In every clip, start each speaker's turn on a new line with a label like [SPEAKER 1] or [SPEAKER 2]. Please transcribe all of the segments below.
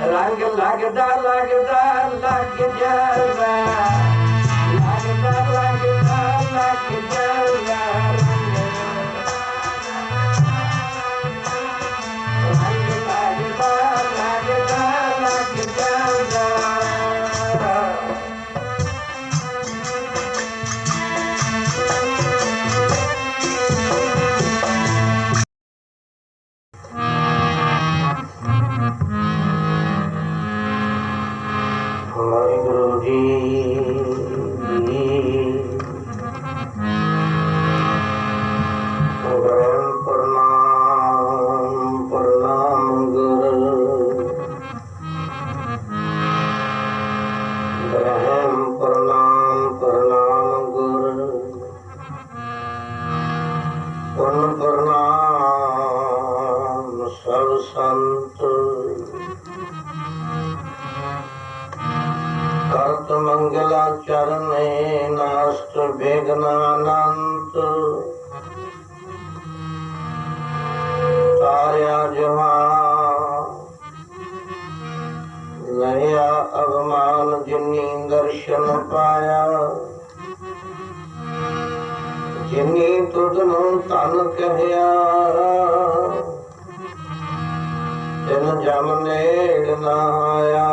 [SPEAKER 1] रंग लगदा लगदा लग जावा, लगदा लगदा लग जावा रंग, रंग लगदा लगदा लग जावा। करत मंगला चरणे नास्त विघ्नानंत, तार्या जहां नया अभिमान जिन्नी दर्शन पाया, जिन्नी तुझनु तन कहया, तिन जम नेड़ न आया।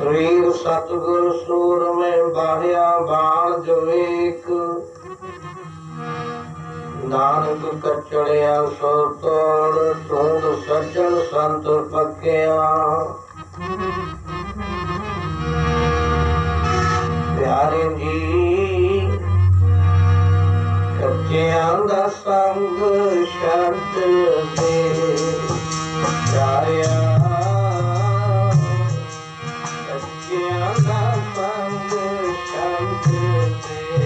[SPEAKER 1] वीर सतगुर सूर में बाह्या बाण जो एक, नानक कचड़िया सो तोड़, सूंद सज्जन संत पक्या। प्यारे जी कच्चियां दा संग छड्ड दे, प्यारिया कच्चियां दा संग छड्ड दे।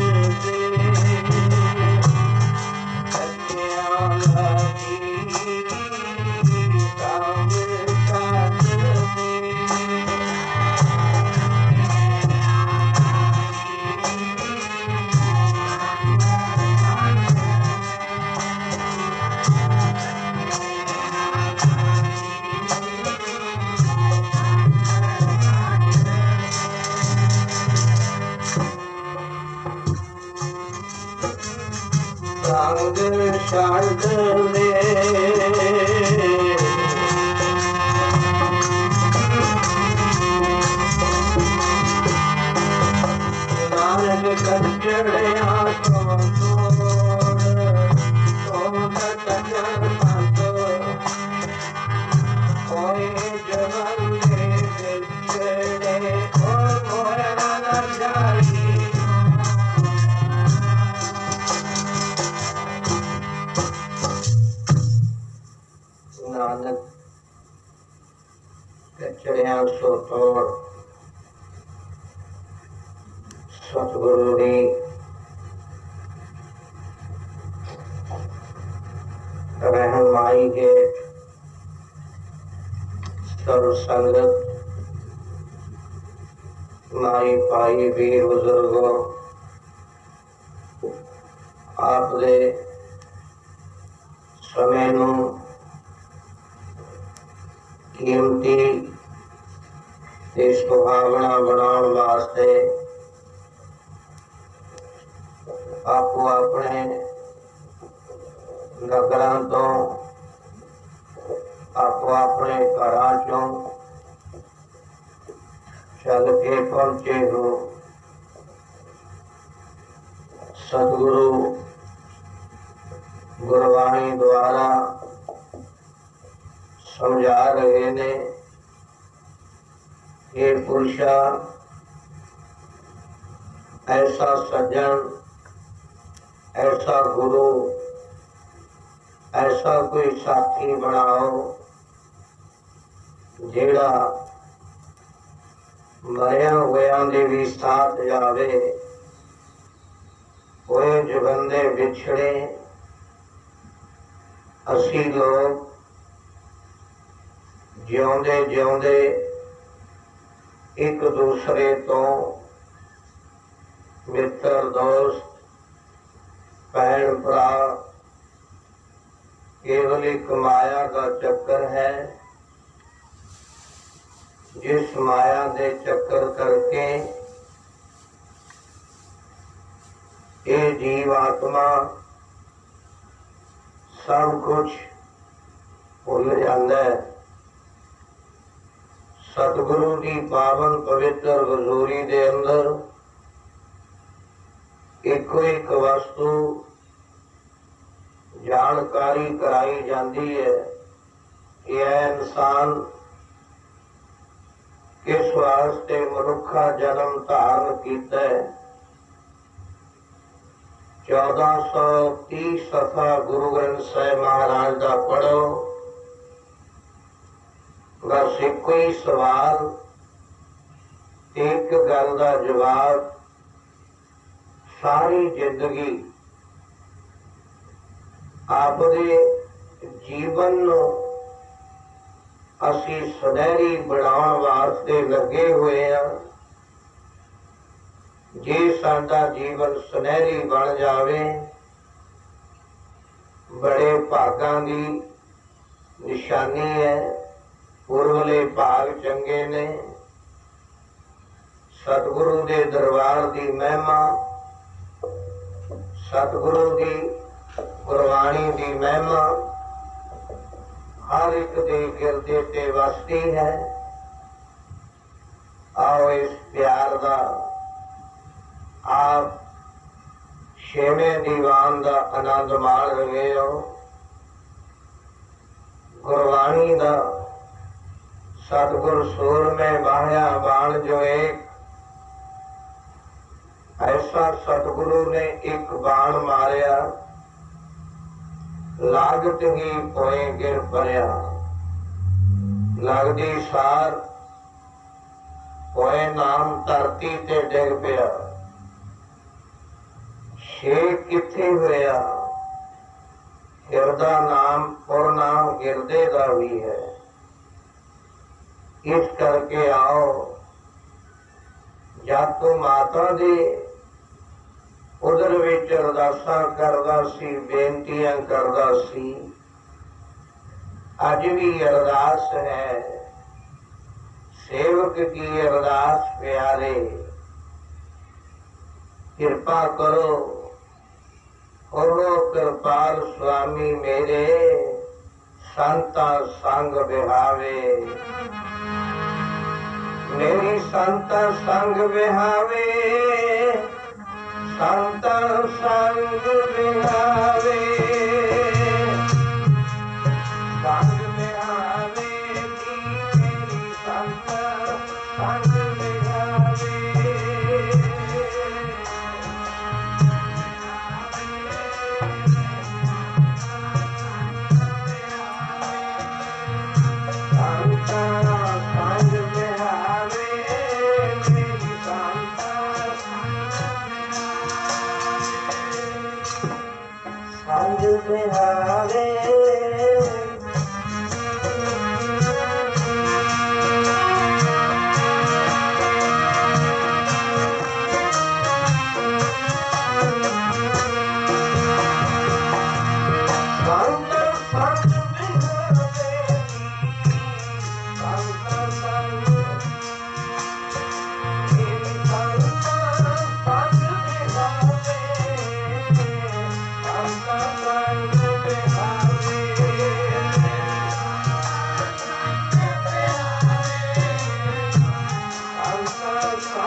[SPEAKER 1] Yeah. संग शब्द में नानक कचड़िया तो कचर कोई जवन बिछड़े और मोरा न जाई नानक कचड़िया सो तोड़ सतगुरु दी रहनुमाई के सर्व संगत माई पाई वीर बुजुर्गों आप दे समय नू कीमती ते सुहावना बनाउण वास्ते आपो अपने नगरां तो आपो अपने घरां चों चल के पहुंचे हो। सतगुरु गुरबाणी द्वारा समझा रहे ने ये पुरुषा ऐसा सज्जन ऐसा गुरु ऐसा कोई साथी बनाओ जेड़ा मरिया होया दे भी साथ जावे होए जुगंदे बिछड़े असी लोग जिउंदे जिउंदे एक दूसरे तो मित्र दोस्त भैन भरा केवल एक माया का चक्कर है जिस माया दे चक्कर करके ये जीव आत्मा सब कुछ भुल जाता है। सतगुरु की पावन पवित्र हजूरी दे अंदर एको एक वस्तु जानकारी कराई जाती है कि यह इंसान किस वास्ते मनुखा जन्म धारण किया है। 1430 सफा गुरु ग्रंथ साहिब महाराज का पढ़ो बस एक ही सवाल एक गल का जवाब सारी जिंदगी आपदे जीवन असी सुनहरी बनाने वास्ते लगे हुए हैं। जे साडा जीवन सुनहरी बन जावे बड़े भागां दी निशानी है। पुरवले भाग चंगे ने। सतगुरु दे दरबार दी महिमा सतगुरु दी गुरबाणी दी महिमा हर एक दे गिरदे ते वसदी है। आओ इस प्यार दा आप छेवें दीवान दा आनंद माण रहे हो। गुरबाणी दा सतगुर सूर में बाह्या बाण जो एक ऐसा सतगुरु ने एक बाण मारिया लागत ही पोए गिर पड़िया। लगदी सार पोए नाम धरती ते डिग पिया। शेख किथे होया हिरदा नाम और नाम गिरदे का भी है। इस करके आओ जब तो माता दे उधर विच अरदासां करदा सी बेनतियां करदा सी। अज भी अरदास है सेवक की अरदास प्यारे कृपा करो होवो कृपाल स्वामी मेरे संता संग बिहावे। मेरी संता संग बिहावे, संता संग बिहावे, संग बिहावे जी मेरी संता संग बिहावे। संग बिहावे मेरी मेरी संता संग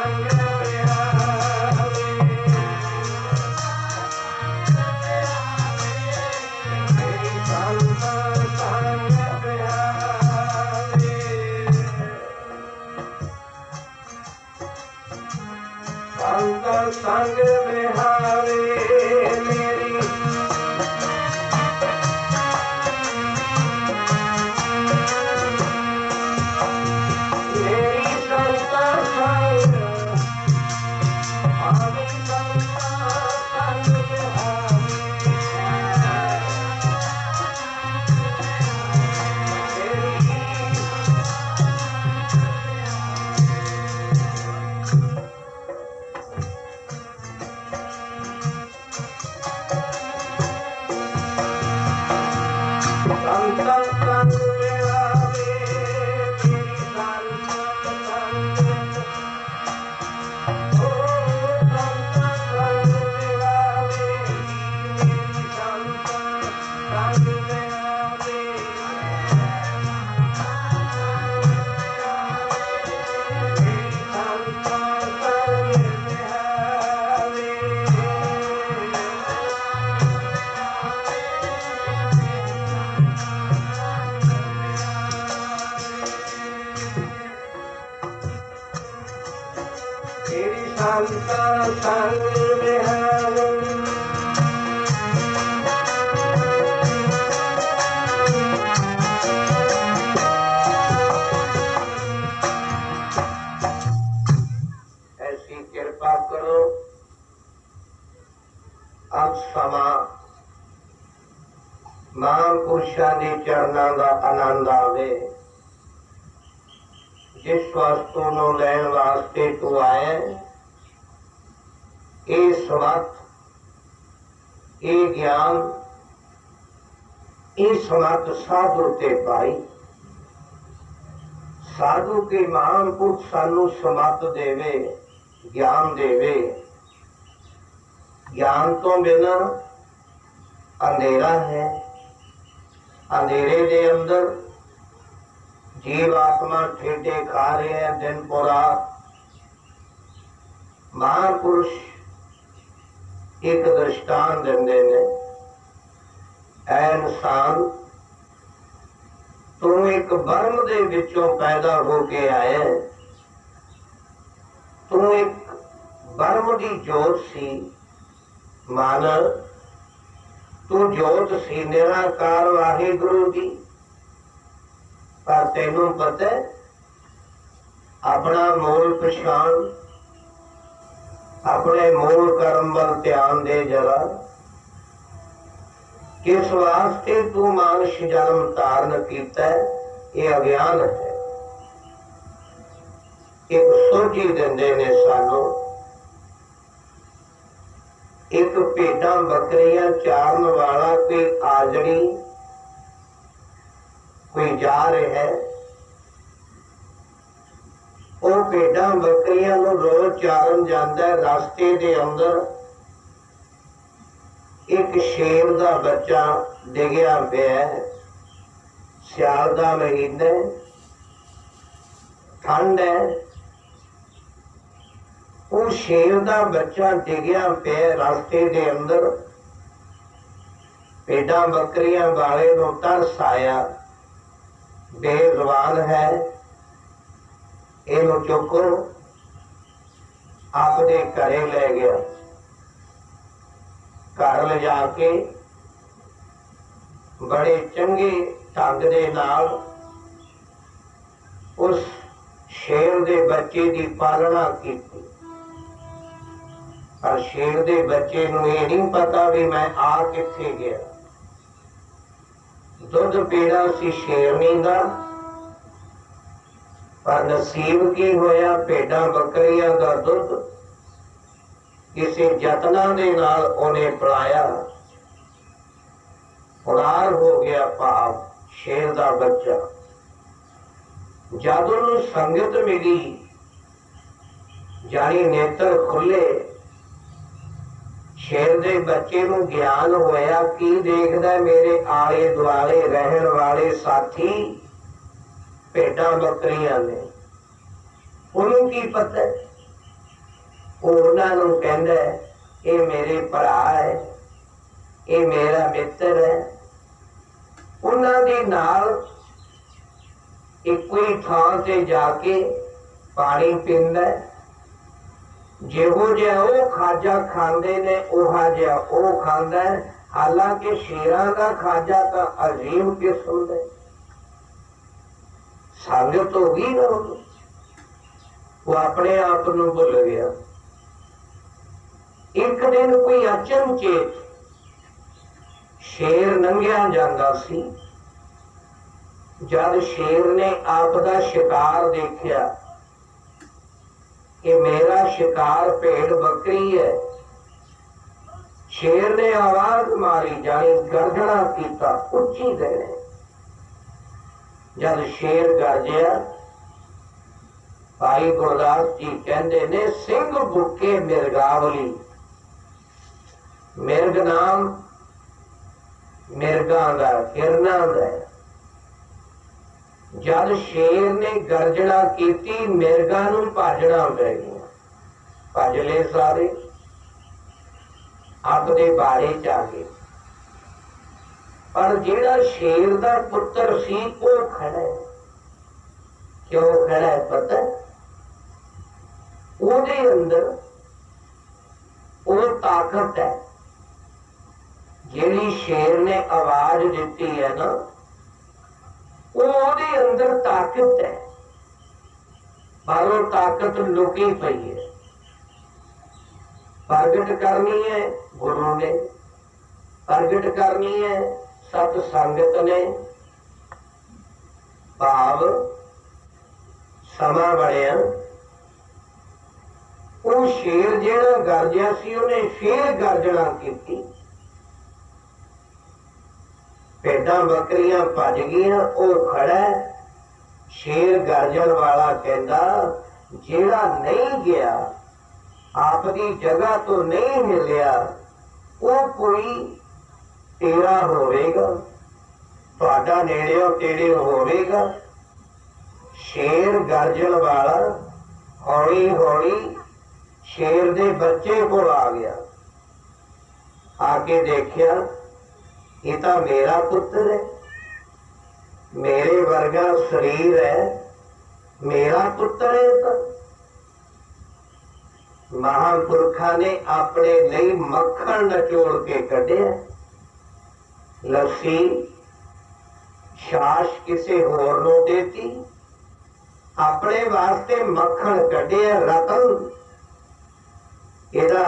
[SPEAKER 1] आवे, संता संग बिहावे। संता संग बिहावे मेरी संता संग, ओ संता संग बिहावे मेरी संता संग बिहावे। मेरी संता संग बिहावे। तेरी संता संग बिहावे। ऐसी कृपा करो अब समा महापुरुषां दे चरणां दा आनंद आवे। जिस वस्तु नूं लैण वास्ते तू आया, ये समर्थ, ये ज्ञान, ये समर्थ साधु ते पाई। साधु के महापुरुष सानू समर्थ देवे, ज्ञान देवे। ज्ञान तो बिना अंधेरा है। अंधेरे दे अंदर जीव आत्मा ठेठे खा रहे हैं दिन को रात। महापुरुष एक दृष्टांत देंदे ने, ऐ इंसान तू एक बर्म दे विचों पैदा होके आया। तू एक बर्म दी जोत सी, मान तू जोत सी निराकार वाहिगुरु दी। पर तेनू पता अपना मूल पछाण, अपने मूल कर्म वल ध्यान दे जरा। किस वास्ते तू मानुष जन्म धारण किया है, ये अज्ञान है। एक सोची देंदे ने सानू, एक भेडां बकरियां चारन वाला कोई आजड़ी कोई जा रहा है। वो भेडां बकरियां नूं रोज चारन जांदा है। रास्ते दे अंदर एक शेर दा बच्चा डिगया पिया, सियाल दा महीना, ठंड है। वो शेर दा बच्चा डिगया पिया रास्ते दे अंदर, भेडां बकरियां वाले नूं तरस आया, बेजुबान है, इहनूं चुको, अपने घरे ले गया। घर ले जाके बड़े चंगे ढंग दे नाल उस शेर दे बच्चे की पालना की। पर शेर दे बच्चे नूं ये नहीं पता भी मैं आ कित्थे गया। दुध पीना सी शेरनी दा, पर नसीब की होया भेडां बकरियां दा दुध किसी जतना दे नाल उन्हें पिलाया। फरार हो गया भाव शेर दा बच्चा। जद उन्हें संगत मिली, जानी नेत्र खुले, शेर दे बच्चे नूं ज्ञान होया की देखदा मेरे आले दुआले रहन वाले साथी भेडां बकरियां ने। उन्हें की पता, उन्हां नूं कहंदा ये मेरे भरा है, ये मेरा मित्र है। उन्हां दे नाल इक्को ही थां ते जाके पानी पींदा, जिहो जिहा वो खाजा खांदे ने उहा जिहा वो खांदा है। हालांकि शेरां दा खाजा तां अजीम किस्म दा, संगत हो गई ना, वो अपने आप नूं भुल गया। एक दिन कोई अचनचेत शेर लंघिया जांदा सी। जब शेर ने आप दा शिकार देखिया कि मेरा शिकार भेड़ बकरी है, शेर ने आवाज मारी, जानी गर्जना कीता उच्ची देने। जब शेर गरजिया, भाई गुरदास जी कहते ने सिंह बुके मिर्गावली। मिर्ग नाम मिर्गां दा, हिरनां दा। जब शेर ने गर्जना की, मिर्गां नूं भजना पै गया। भज ले सारे, अपने बाड़े च आ गए। पर जिहड़ा शेर दा पुत्र सी वो खड़ा है। क्यों खड़ा है पता? ਉਹਦੇ अंदर वो ताकत है ਜਿਹੜੀ शेर ने आवाज दी है ना, ਉਹਦੇ अंदर ताकत है, पर वो ताकत लुकी पई है। प्रगट करनी है गुरु ने, प्रगट करनी है सत संगत ने। भाव समा बढ़िया, वो शेर जेड़ा गरजिया सी उन्हें फिर गर्जना की। भेडां बकरियां भज गईयां, वो खड़ा। शेर गर्जन वाला कहता जेड़ा नहीं गया, आपकी जगह तो नहीं मिलिया, वो कोई तेरा होवेगा, तुहाडा नेड़ेओ तेड़े होवेगा। शेर गर्जन वाला हौली हौली शेर दे बच्चे को आ गया। आके देखिया ये तो मेरा पुत्र है, मेरे वर्गा शरीर है, मेरा पुत्र है। तो महापुरखा ने अपने लिए मक्खन नचोड़ के कढ़िया। लस्सी छाछ किसी होर नूं देती, अपने वास्ते मक्खन कढ़िया। रतन एदा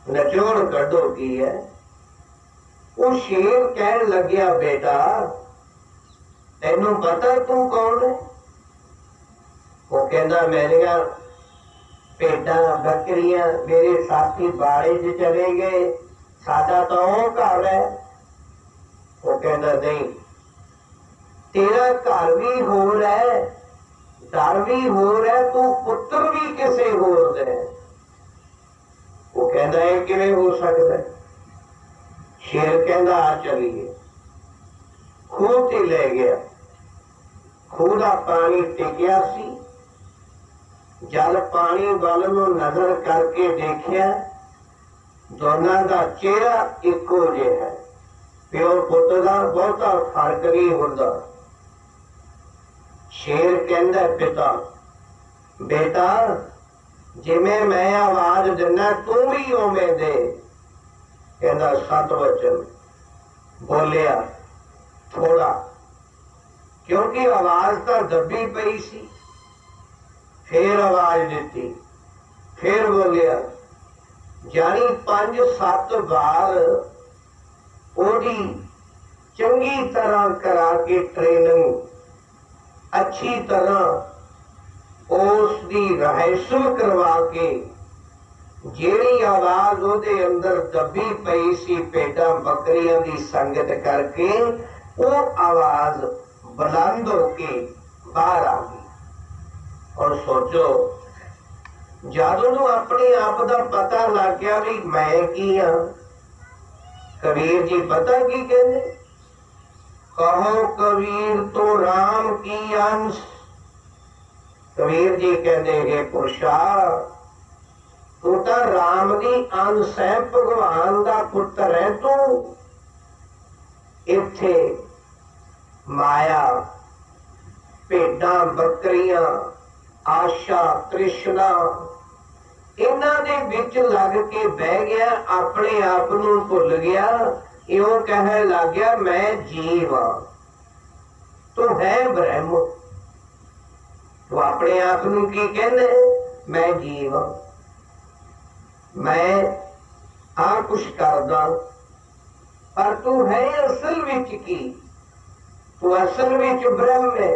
[SPEAKER 1] नचोड़ कढ़ो की है। वो शेर कह लग्या बेटा तेनू पता तू कौन है? वो कहना मेरिया भेडां बकरियां मेरे साथी बाड़े च चले गए, साडा तो घर है। वो कहना नहीं, तेरा घर भी होर है, दर भी होर है, तू पुत्र भी किसे होर दे। वो कहना है किवें हो सकता है? शेर कहता आ चलीए। खूह ते ले गया। खूह का पानी टिकिया सी। जल पानी वाल नूं नजर करके देखिया, दोनों का चेहरा इको जिहा है। प्यो पुत का बहुता फर्क नहीं होता। शेर कहता पिता, बेटा जिमें मैं आवाज दिना तू भी उवें दे। कहता सत वचन बोलिया थोड़ा, क्योंकि आवाज तो दबी पई सी। फिर आवाज दी, फिर बोलिया। जानी 5-7 बार ओदी चंगी तरह करा के ट्रेनिंग अच्छी तरह उसकी रिहर्सल करवा के जेड़ी आवाज ओदे अंदर दबी पई सी भेडां बकरियां की संगत करके वो आवाज बुलंद होके बाहर आ गई। और सोचो जद उन्होंने अपने आप का पता लग गया भी मैं की हाँ। कबीर जी पता की कहते, कहो कबीर तो राम की अंश। कबीर जी कहते हे पुरुषा तू तो राम की अंश है, भगवान का पुत्र है तू। इत्थे माया भेडां बकरियां आशा तृष्णा इन्हां दे विच लग के बह गया, अपने आप नूं भुल गया। इउं कहन लग गया मैं जीव हां, तू है ब्रह्म। तू अपने आप नूं की कहने, मैं जीव हां, मैं आ कुछ करदा, पर तू है असल विच की? तू असल विच ब्रह्म है।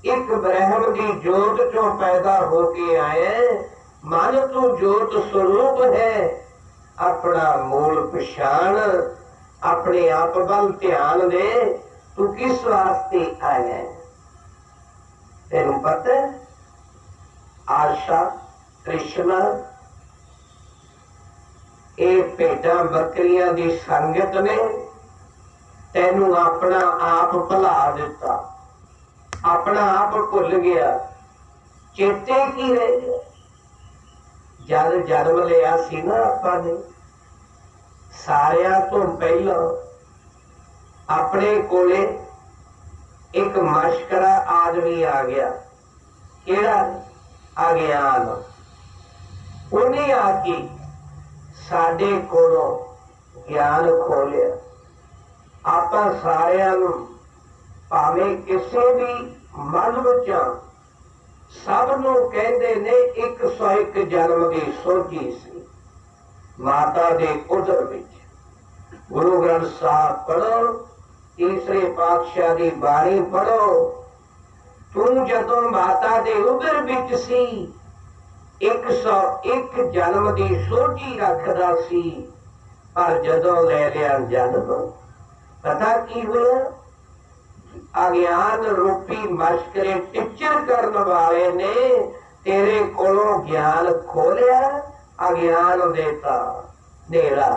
[SPEAKER 1] एक ब्रह्म की जोत चों पैदा होके आए, मन तू जोत स्वरूप है। अपना मूल पछाण, अपने आप वल ध्यान दे, तू किस वास्ते आया? तेनू पता है आशा तृष्णा ये भेडां बकरियां की संगत ने तेनू अपना आप भुला दिता, अपना आप भुल गया। चेते की रह गया? जद जन्म लिया सी ना आपां ने, सारियां तो पहला अपने कोले एक मशकरा आदमी आ गया। केड़ा? अज्ञान। उन्हें आके साडे कोलों ज्ञान खोलिया। आपां सारियां नूं भावें किसी भी मजहब च सब नूं कहंदे ने 101 जन्म की सोझी सी माता दे उदर विच। गुरु ग्रंथ साहब पढ़ो, तीसरे पातशाह की बाणी पढ़ो। तू जदों माता दे उदर विच सी 101 जन्म की सोझी रखदा सी, पर जदों ले लिया जन्म पता की हुआ? अज्ञान रूपी मशकरे टिचर करने वाले ने तेरे कोलों ज्ञान खोलिया, अज्ञान देता नेरा।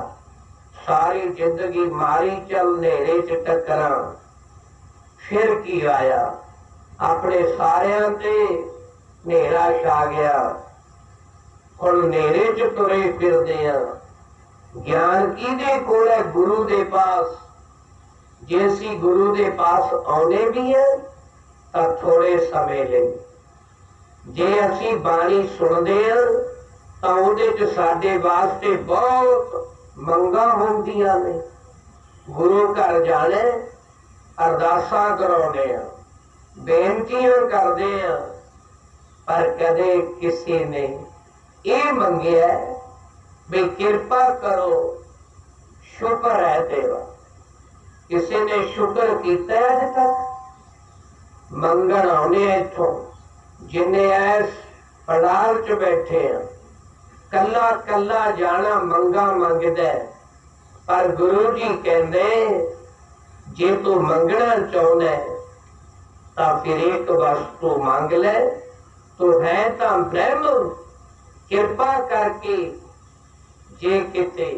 [SPEAKER 1] सारी जिंदगी मारी चल नेरे च टकरा, फिर की आया? अपने सारियां ते नेरा छा गया। हुण नेरे च तुरे फिरदे आ। ज्ञान किहदे कोल है? गुरु दे पास। जे असीं गुरु दे पास आउंदे भी हैं तां थोड़े समय लई, जे असीं बाणी सुणदे हैं तां उहदे च साडे वास्ते बहुत मंगां होंदियां ने। गुरु घर जाणे, अरदासां कराउने आ, बेनतियां करदे आ, पर कदे किसी ने ये मंगिया भी किरपा करो, शुक्र है तेरा। किसी ने शुक्र किया अज तक? मंगण आने इथों जिन्हें ऐस पंडाल च बैठे हैं, कला कला जाना मंगा मंगदा। पर गुरु जी कहते जे तू मंगना चाहना तो फिर एक वस्तु मंग ले। तू है तो ब्रह्म, कृपा करके जे किते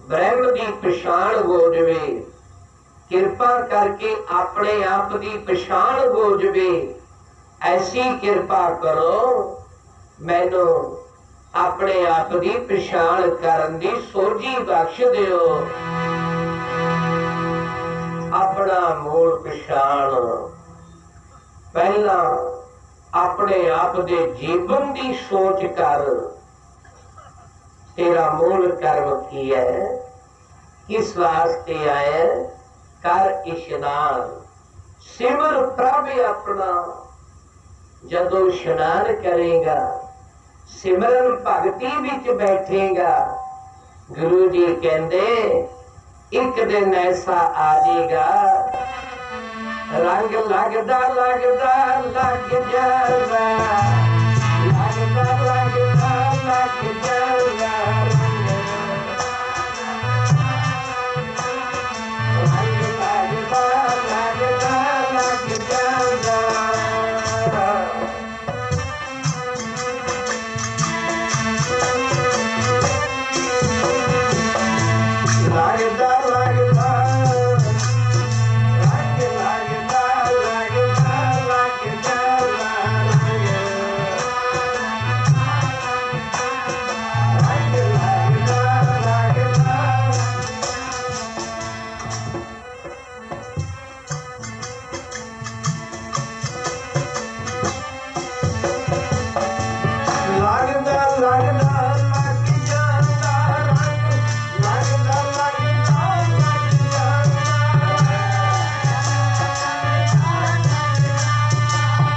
[SPEAKER 1] ब्रह्म की पछाण हो जाए, किरपा करके अपने आप की पछाण हो जाए, ऐसी किरपा करो मैनू अपने आप की पछाण करन दी सोझी बख्श दिओ। अपना मूल पछाण पहला अपने आप दे जीवन की सोच कर, तेरा मूल कर्म की है, किस वास्ते आया, कर इशनान, सिमर प्रभ अपना। जदों इशनान करेगा, सिमरन भगती विच बैठेगा, गुरु जी कहते एक दिन ऐसा आ जाएगा, रंग लगदा लगदा लग जावा, लगदा लगदा लग जावा, रंग लगदा लगदा लग जावा। लगदा लगदा रंग लगदा लगदा लग जावा, रंग लगदा लगदा। लगदा लगदा लग जांदा रंग, लगदा लगदा लग जांदा,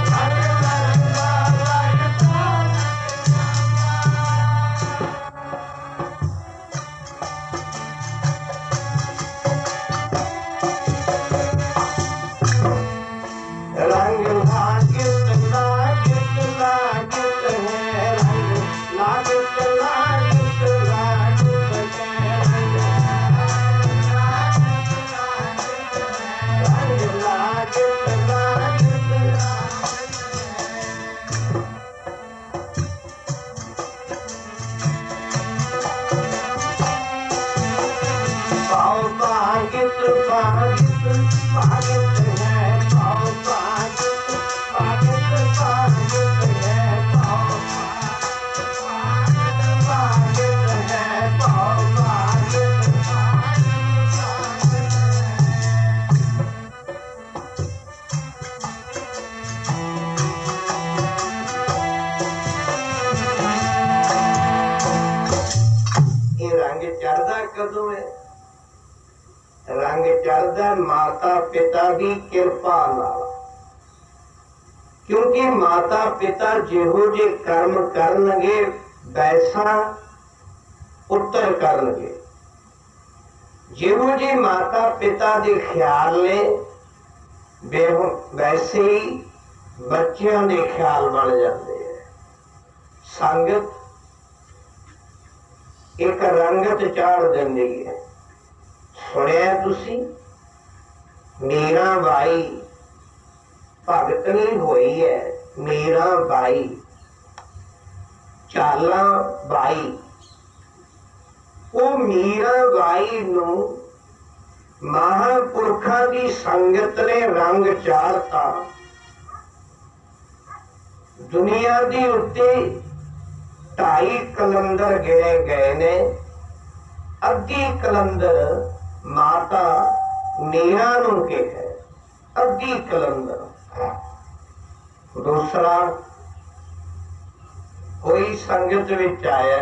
[SPEAKER 1] रंग लगदा लगदा। रंग लागत लागत लागत है, रंग लागत लागत लागत है, रंग लागत लागत। पाओ पागित पागित पागित है, पाओ पागित पागित पागित है, पाओ पागित है, पाओ पागित ये रंग चढ़दा कदों है? रंग चढ़दा माता पिता की किरपा नाल, क्योंकि माता पिता जिहो जे कर्म करनगे वैसा पुत्र करनगे, जिहो जे माता पिता के ख्याल ने वैसे ही बच्चों के ख्याल बन जाते हैं। संगत एक रंगत चाड़ देंदी है। सुनिया तुसी मीरा बाई भगतनी होई है, मीरा बाई चाला बाई, वो मीरा बाई नू महापुरखा की संगत ने रंग चाड़ता। दुनिया की उत्ते 2.5 कलंदर गिने गए ने, अद्धी कलंदर माता मीरा नू के है, अद्धी कलंदर। दूसरा कोई संगत विच आया,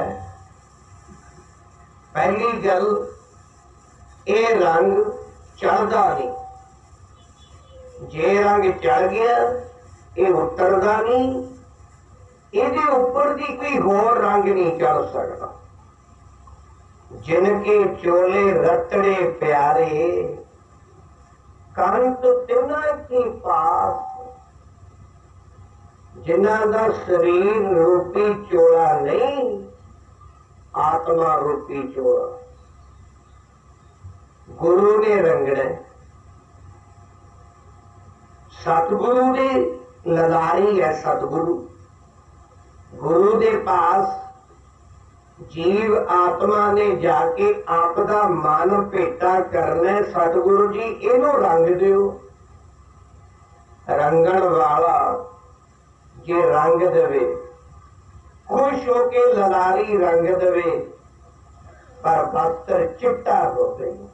[SPEAKER 1] पहली गल ये रंग चढ़दा नहीं, जे रंग चढ़ गया ये उतरदा नहीं, ये ऊपर की कोई होर रंग नहीं चढ़ सकता। जिनके चोले रतड़े प्यारे, कंत तिना के पास, जिन्हां दा शरीर रूपी चोला नहीं, आत्मा रूपी चोला गुरु ने रंगना। सतगुरु ने ललारी है, सतगुरु गुरु के पास जीव आत्मा ने जाके आपदा मन भेटा करना। सतगुरु जी इनू रंग दियो। रंगण वाला जे रंग देवे, खुश होके ललारी रंग देवे, पर वस्त्र चिट्टा हो गई।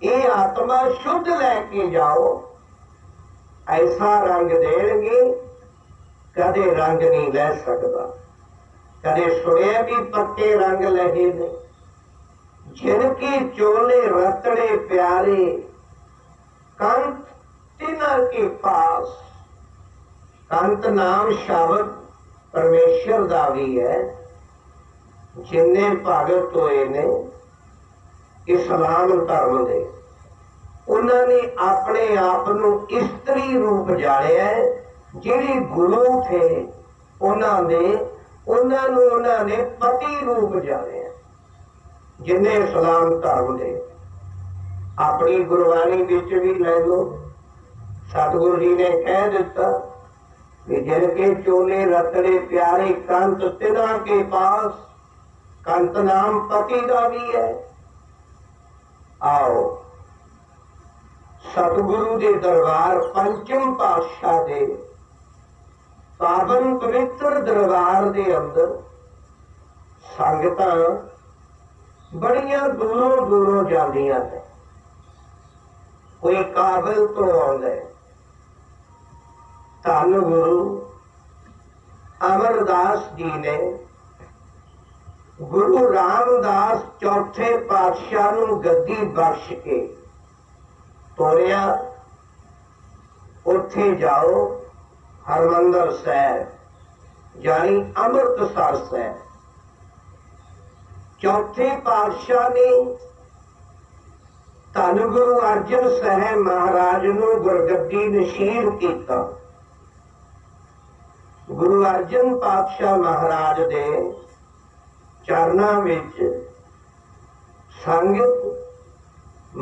[SPEAKER 1] ये आत्मा शुद्ध लैके जाओ, ऐसा रंग देंगे कदे रंग नहीं लै सकता। कदे सुनिया भी पक्के रंग लहे ने, जिनके चोले रतड़े प्यारे, कंत तिन्हां के पास। कंत नाम शब्द परमेश्वर दा भी है। जिन्ने भगत होए ने इस्लाम धर्म दे, उन्होंने अपने आप नू इस्त्री रूप जानिया। जिहड़े गुरु थे उन्होंने पति रूप जानिया। जिन्हें इस्लाम धर्म दे अपनी गुरबाणी विच भी लै लो, सतगुरु जी ने कह दिता कि जिनके चोले रतड़े प्यारे, कंत तिन्हां के पास। कंत नाम पति का भी है। आओ सतगुरु के दरबार पंचम पातशाह दे पावन पवित्र दरबार दे अंदर संगतां बड़ियां दूरों दूरों जांदियां ने। कोई काबल तो आउंदा है। धन गुरु अमरदास जी ने गुरु रामदास चौथे पातशाह नू गद्दी बख्श के तोरिया। उत्थे जाओ हरमंदर साहब यानी अमृतसर साहब। चौथे पातशाह ने धन गुरु अर्जन साहब महाराज नू गुरगद्दी नशीर किया। गुरु अर्जन पातशाह महाराज दे चरना विच संगत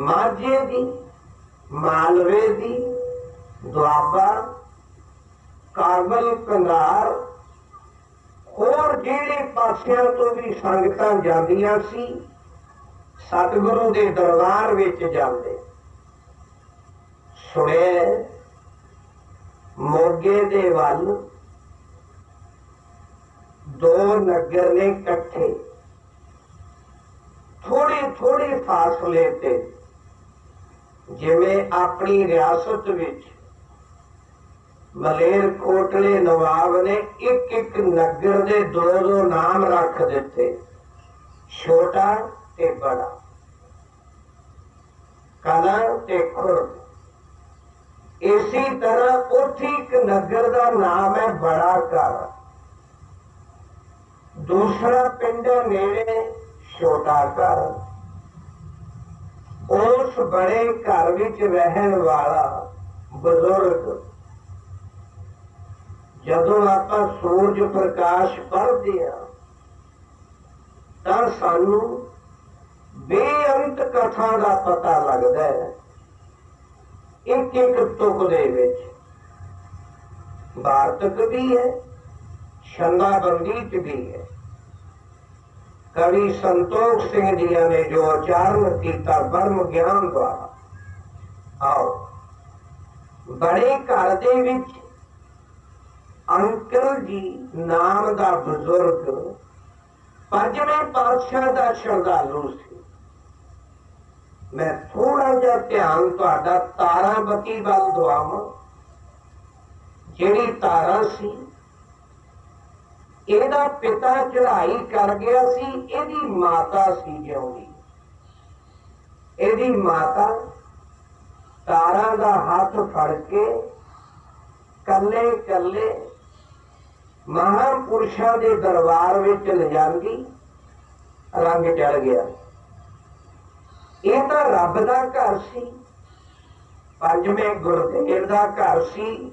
[SPEAKER 1] माझे दी, मालवे दी, दुआबा, काबल, कंधार होर जिहड़े पासियां तो भी संगतां जांदियां सी, सतगुरु दे दरबार विच जांदे। सुने मोगे दे वल दो नगर ने इकट्ठे, थोड़े थोड़े फासले ते, जिवें अपनी रियासत विच मलेरकोटले नवाब ने एक एक नगर दे दो दो नाम रख दिते, छोटा ते बड़ा, कला ते खुर्द। इसी तरह उठी एक नगर का नाम है बड़ा घर, दूसरा पिंड नेड़े छोटा घर। उस बड़े घर विच रहन वाला बुजुर्ग, जदों आपां सूरज प्रकाश पढ़दे हां तां सानू बेअंत कथा का पता लगता है। एक एक तुक दे विच वार्तक भी है, छंदाबंदी च भी है। कवि संतोख सिंह जी ने जो उच्चारण किया ब्रह्म ज्ञान द्वारा। आओ बड़े घर दे विच अंकल जी नाम का बुजुर्ग पंजवें पातशाह का श्रद्धालु सी। मैं थोड़ा जा ध्यान तुहाडा ताराबती वल दवावां। जिहड़ी तारा सी ਇਹਦਾ पिता चढ़ाई कर गया सी, ਇਹਦੀ माता सी जिउंदी। ਇਹਦੀ माता तारा का हाथ फड़ के कल्ले कल्ले महापुरुषों के दरबार विच ले जांदी। रंग चढ़ गया। यह तो रब का घर सी, पंजवें गुरदेव का घर सी,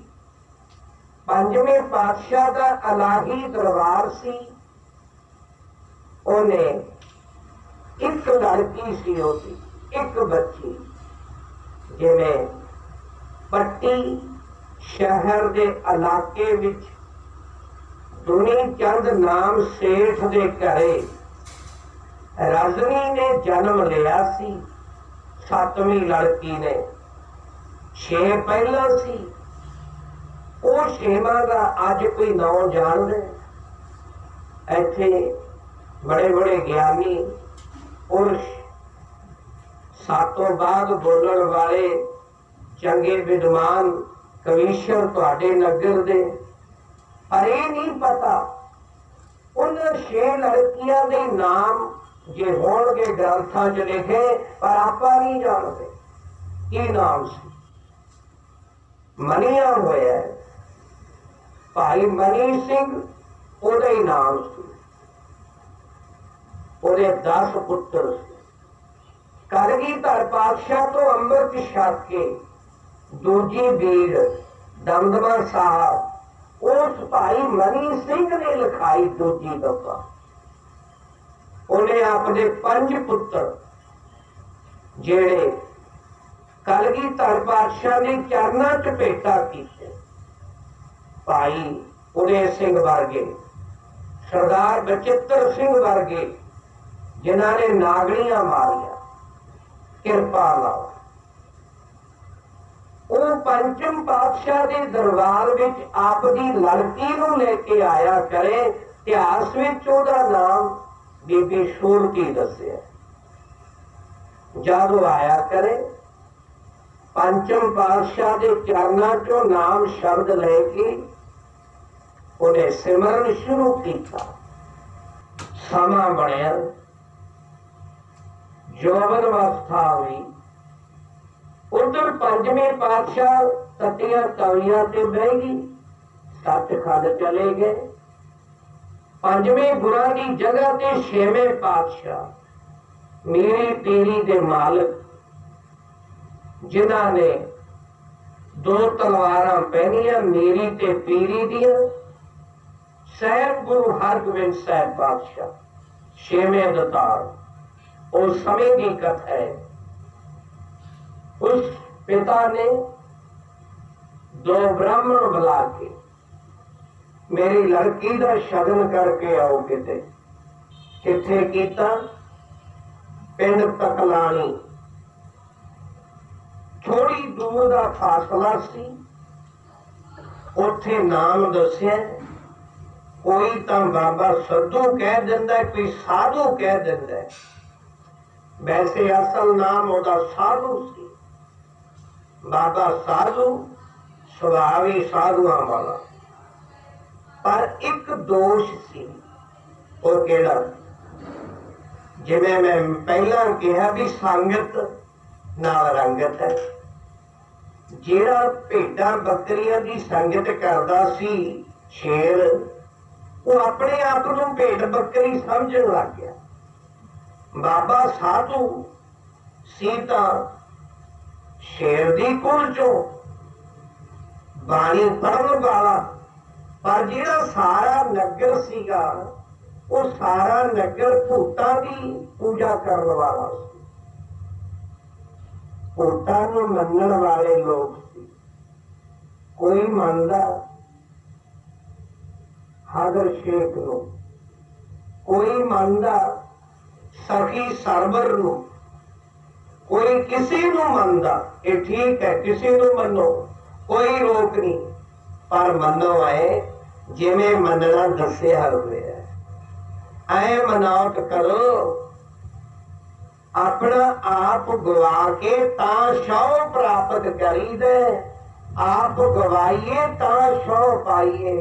[SPEAKER 1] पंजवें पातशाह का अलाही दरबार सी। उन्हें एक लड़की सी, होती एक बच्ची, जिवें पट्टी शहर के इलाके विच दुनी चंद नाम सेठ दे घरे रजनी ने जन्म लिया सी। 7वीं लड़की ने 6 पहला सी। वो 6वां का अज कोई नौ जान दे। इथे बड़े बड़े ज्ञानी पुरुष, सातों बाद बोलण वाले चंगे विद्वान कवीश्वर तुहाडे नगर दे, पर यह नहीं पता उन 6 लड़कियां दे नाम जे होणगे ग्रंथां च लिखे, पर आपां नहीं जानते की नाम सी। मनिया होया भाई मनी सिंह, ओदा ही नाम सी। ओदे 10 पुत्र सी। कलगीधर पातशाह तो अमृत छक के दूजी बीर दमदमा साहब उस भाई मनी सिंह ने लिखाई दूजी दफा। उन्हें अपने 5 पुत्र जेड़े कलगीधर पातशाह ने चरणा च भेटा कीते, भाई उदय सिंह वर्गे, सरदार बचित्र सिंह वर्गे, जिन्हों ने नागड़ियां मारिया किरपा नाल। वो पंचम पातशाह के दरबार विच आप दी लड़की नूं लेके आया करे। इतिहास विच ओहदा नाम बीबी सूरती दस्सिया। जब वो आया करे पंचम पातशाह के चरणों चो नाम शब्द लेके उन्हें सिमरन शुरू किया। समा बनया, जौवन अवस्था हुई। उधर पंजवें पातशाह तटिया तविया से बह गई, सचखंड चले गए। पंजवें गुरु की जगह से 6वें पातशाह मेरी पीरी के मालिक, जिन्हों ने 2 तलवारां पहनिया मेरी ते पीरी दियां, साहिब गुरु हरगोबिंद साहिब पातशाह 6वें अवतार। उस समय की कथा है। उस पिता ने 2 ब्राह्मण बुला के मेरी लड़की का शगन करके आओ। किते किथे कीता? पिंड तकलानी, थोड़ी दूर का फासला सी। उथे नाम दस्या, कोई तो बाबा सद्धू कह दिंदा, कोई साधु कह दिंदा। वैसे असल नाम ओदा साधु सी। बाबा साधु, सुभाव ही साधुआं वाला। पर एक दोष सी। वो केड़ा? जिवें मैं पहला कहा भी संगत नाल रंगत है। जेड़ा भेडां बकरियां की संगत करदा सी शेर, वो अपने आप को भेड़ बकरी समझण लग गया। बाबा साधु सीता शेर दी कुल चो बाणी पढ़न वाला, पर जिहड़ा सारा नगर सीगा वो सारा नगर भूतां की पूजा करने वाला सी। भूतां नूं मनण वाले लोग सी। कोई मनदा हादर शेख नूं, कोई मनदा सखी सरवर नूं, कोई किसी नूं मनदा। ये ठीक है, किसी नूं मनो, कोई रोक नहीं, पर मनो है जिवें मनना दस्सिया होया। ऐ मनावट करो, अपना आप गवा के तां शौ प्राप्त करी दे। आप गवाइए तां शौ पाइए।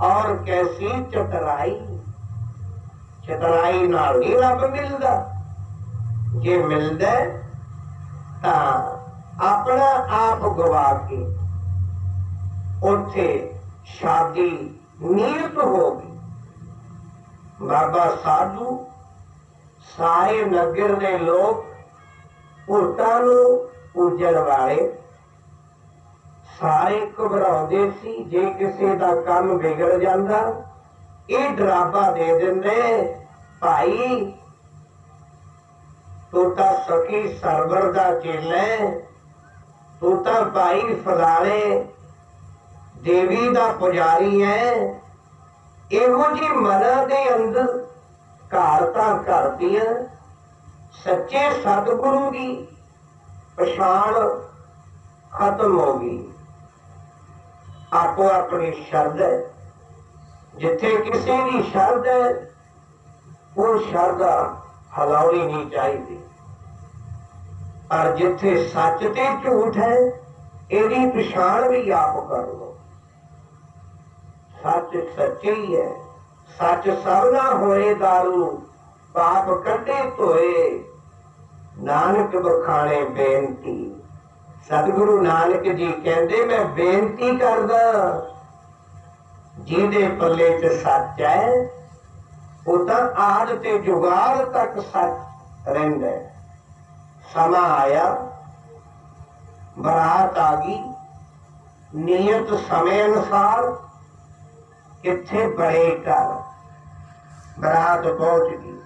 [SPEAKER 1] और कैसी चतराई, चतराई नाल नहीं रब मिलदा। जे मिलदा तां अपना आप गवा के उथे शादी नियत होगी। बाबा साधु सारे नगर के लोग भूतां नूं पूजण वाले सारे घबराउंदे सी। जे किसी का काम बिगड़ जाता ये डरावा दे देंदे, भाई तू तो सखी सरवर का चेला है, तू तो भाई फलाने देवी का पुजारी है, ਇਹੋ ਜੀ ਮਨਾਂ ਦੇ ਅੰਦਰ ਘਾਰਤਾਂ ਕਰਦੀਆਂ ਸੱਚੇ ਸਤਿਗੁਰੂ ਦੀ ਪਛਾਣ ਖਤਮ ਹੋ ਗਈ। ਆਪੋ ਆਪਣੀ ਸ਼ਰਧ ਹੈ, ਜਿੱਥੇ ਕਿਸੇ ਦੀ ਸ਼ਰਧ ਹੈ ਉਹ ਸ਼ਰਧਾ ਹਲਾਉਣੀ ਨਹੀਂ ਚਾਹੀਦੀ, ਪਰ ਜਿੱਥੇ ਸੱਚ ਤੇ ਝੂਠ ਹੈ ਇਹਦੀ ਪਛਾਣ ਵੀ ਆਪ ਕਰ ਲਓ। ਸੱਚ ਸੱਚੇ ਹੀ ਹੈ, ਸੱਚ ਸਭ ਨਾ ਹੋਏ ਦਾਰੂ, ਪਾਪ ਕੱਢੇ ਧੋਏ, ਨਾਨਕ ਬਖਾਣੇ ਬੇਨਤੀ। ਸਤਿਗੁਰੂ ਨਾਨਕ ਜੀ ਕਹਿੰਦੇ ਮੈਂ ਬੇਨਤੀ ਕਰਦਾ, ਜਿਹਦੇ ਪੱਲੇ ਚ ਸੱਚ ਹੈ ਉਹ ਤਾਂ ਆਦ ਤੇ ਜੁਗਾੜ ਤੱਕ ਸੱਚ ਰਹਿੰਦਾ। ਸਮਾਂ ਆਇਆ, ਬਰਾਤ ਆ ਗਈ, ਨਿਯਤ ਸਮੇਂ ਅਨੁਸਾਰ ਕਿੱਥੇ ਬੜੇ ਘਰ ਬਰਾਤ ਪਹੁੰਚ ਗਈ।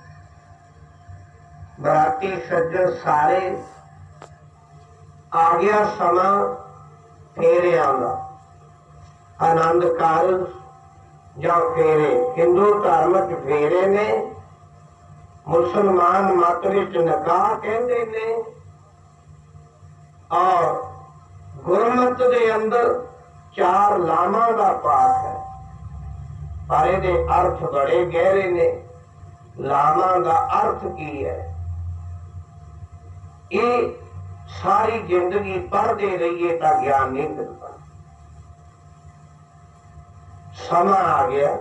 [SPEAKER 1] ਬਰਾਤੀ ਸੱਜਣ ਸਾਰੇ ਆ ਗਿਆ ਸਮਾਂ ਫੇਰਿਆਂ ਦਾ। ਆਨੰਦ ਕਾਰਜ ਜਾਂ ਫੇਰੇ, ਹਿੰਦੂ ਧਰਮ ਚ ਫੇਰੇ ਨੇ, ਮੁਸਲਮਾਨ ਮਤ ਵਿੱਚ ਨਿਕਾਹ ਕਹਿੰਦੇ ਨੇ, ਔਰ ਗੁਰਮਤ ਦੇ ਅੰਦਰ 4 ਲਾਵਾਂ ਦਾ ਪਾਠ ਹੈ, ਪਰ ਇਹਦੇ ਅਰਥ ਬੜੇ ਗਹਿਰੇ ਨੇ। ਲਾਵਾਂ ਦਾ ਅਰਥ ਕੀ ਹੈ? ਇਹ ਸਾਰੀ ਜ਼ਿੰਦਗੀ ਪੜ੍ਹਦੇ ਰਹੀਏ ਤਾਂ ਗਿਆਨ ਨਹੀਂ ਮਿਲਦਾ। ਸਮਾਂ ਆ ਗਿਆ,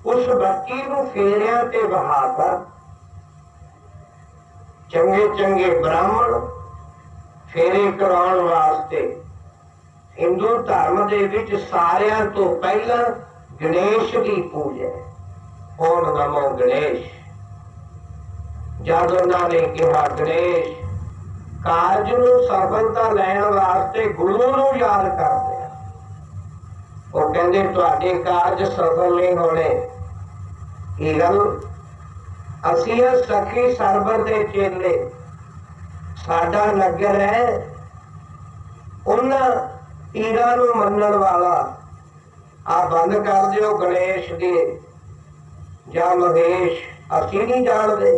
[SPEAKER 1] ਉਸ ਬੱਚੀ ਨੂੰ ਫੇਰਿਆਂ ਤੇ ਬਹਾਤਾ। ਚੰਗੇ ਚੰਗੇ ਬ੍ਰਾਹਮਣ ਫੇਰੇ ਕਰਾਉਣ ਵਾਸਤੇ ਹਿੰਦੂ ਧਰਮ ਦੇ ਵਿੱਚ ਸਾਰਿਆਂ ਤੋਂ ਪਹਿਲਾਂ ਗਣੇਸ਼ ਦੀ ਪੂਜਾ। ਓਮ ਨਮੋ ਗਣੇਸ਼। ਜਦ ਉਹਨਾਂ ਨੇ ਕਿਹਾ ਗਣੇਸ਼, ਕਾਰਜ ਨੂੰ ਸਫਲਤਾ ਲੈਣ ਵਾਸਤੇ ਗੁਰੂ ਨੂੰ ਯਾਦ ਕਰਦੇ ਆ। ਉਹ ਕਹਿੰਦੇ ਤੁਹਾਡੇ ਕਾਰਜ ਸਫਲ ਨਹੀਂ ਹੋਣੇ। ਕੀ ਗੱਲ? ਅਸੀਂ ਸਖੀ ਸਰਬਰ ਦੇ ਚੇਲੇ, ਸਾਡਾ ਨਗਰ ਹੈ ਉਹਨਾਂ ਪੀਰਾਂ ਨੂੰ ਮੰਨਣ ਵਾਲਾ। ਆ ਬੰਦ ਕਰ ਦਿਓ ਗਣੇਸ਼ ਦੇ ਜਾਂ ਮਹੇਸ਼, ਅਸੀਂ ਨਹੀਂ ਜਾਣਦੇ।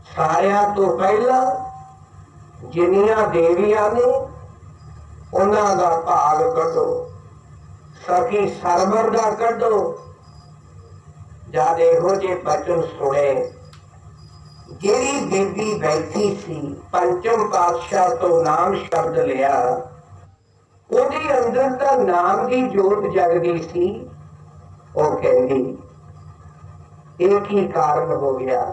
[SPEAKER 1] ਸਾਰਿਆਂ ਤੋਂ ਪਹਿਲਾਂ ਜਿੰਨੀਆਂ ਦੇਵੀਆਂ ਨੇ ਉਹਨਾਂ ਦਾ ਭਾਗ ਕੱਢੋ, ਸਖੀ ਸਰਬਰ ਦਾ ਕੱਢੋ। ਜਦ ਇਹੋ ਜਿਹੇ ਬਚਨ ਸੁਣੇ, ਜਿਹੜੀ ਬੀਬੀ ਬੈਠੀ ਸੀ ਪੰਚਮ ਪਾਤਸ਼ਾਹ ਤੋਂ ਨਾਮ ਸ਼ਬਦ ਲਿਆ, ਉਹਦੇ ਅੰਦਰ ਤਾਂ ਨਾਮ ਦੀ ਜੋਤ ਜਗਦੀ ਸੀ। ਉਹ ਕਹਿੰਦੀ ਇਹ ਕੀ ਕਾਰਨ ਹੋ ਗਿਆ?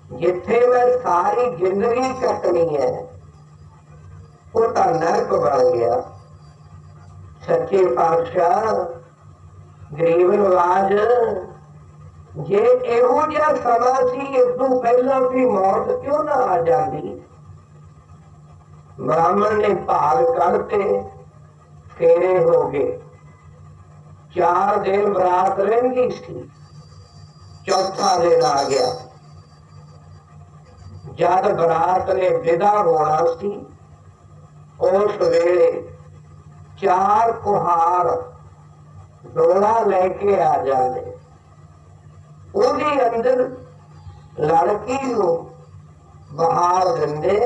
[SPEAKER 1] ਜਿੱਥੇ ਮੈਂ ਸਾਰੀ ਜ਼ਿੰਦਗੀ ਕੱਟਣੀ ਹੈ ਉਹ ਤਾਂ ਨਰਕ ਬਣ ਗਿਆ। ਸੱਚੇ ਪਾਤਸ਼ਾਹ ਗਰੀਬ ਨਵਾਜ, ਜੇ ਇਹੋ ਜਿਹਾ ਸਮਾਂ ਸੀ ਇਸ ਤੋਂ ਪਹਿਲਾਂ ਵੀ ਮੌਤ ਕਿਉਂ ਨਾ ਆ ਜਾਂਦੀ? ਬ੍ਰਾਹਮਣ ਨੇ ਭਾਗ ਕੱਢਤੇ, ਫੇਰੇ ਹੋ ਗਏ। 4 ਦਿਨ ਬਰਾਤ ਰਹਿੰਦੀ ਸੀ, ਚੌਥਾ ਦਿਨ ਆ ਗਿਆ। ਜਦ ਬਰਾਤ ਨੇ ਵਿਦਾ ਹੋਣਾ ਸੀ, ਉਸ ਵੇਲੇ 4 ਕੁਹਾਰ ਡੋਲਾ ਲੈ ਕੇ ਆ ਜਾਂਦੇ। ਉਹਦੇ ਅੰਦਰ ਲੜਕੀ ਨੂੰ ਬਹਾਰ ਦਿੰਦੇ,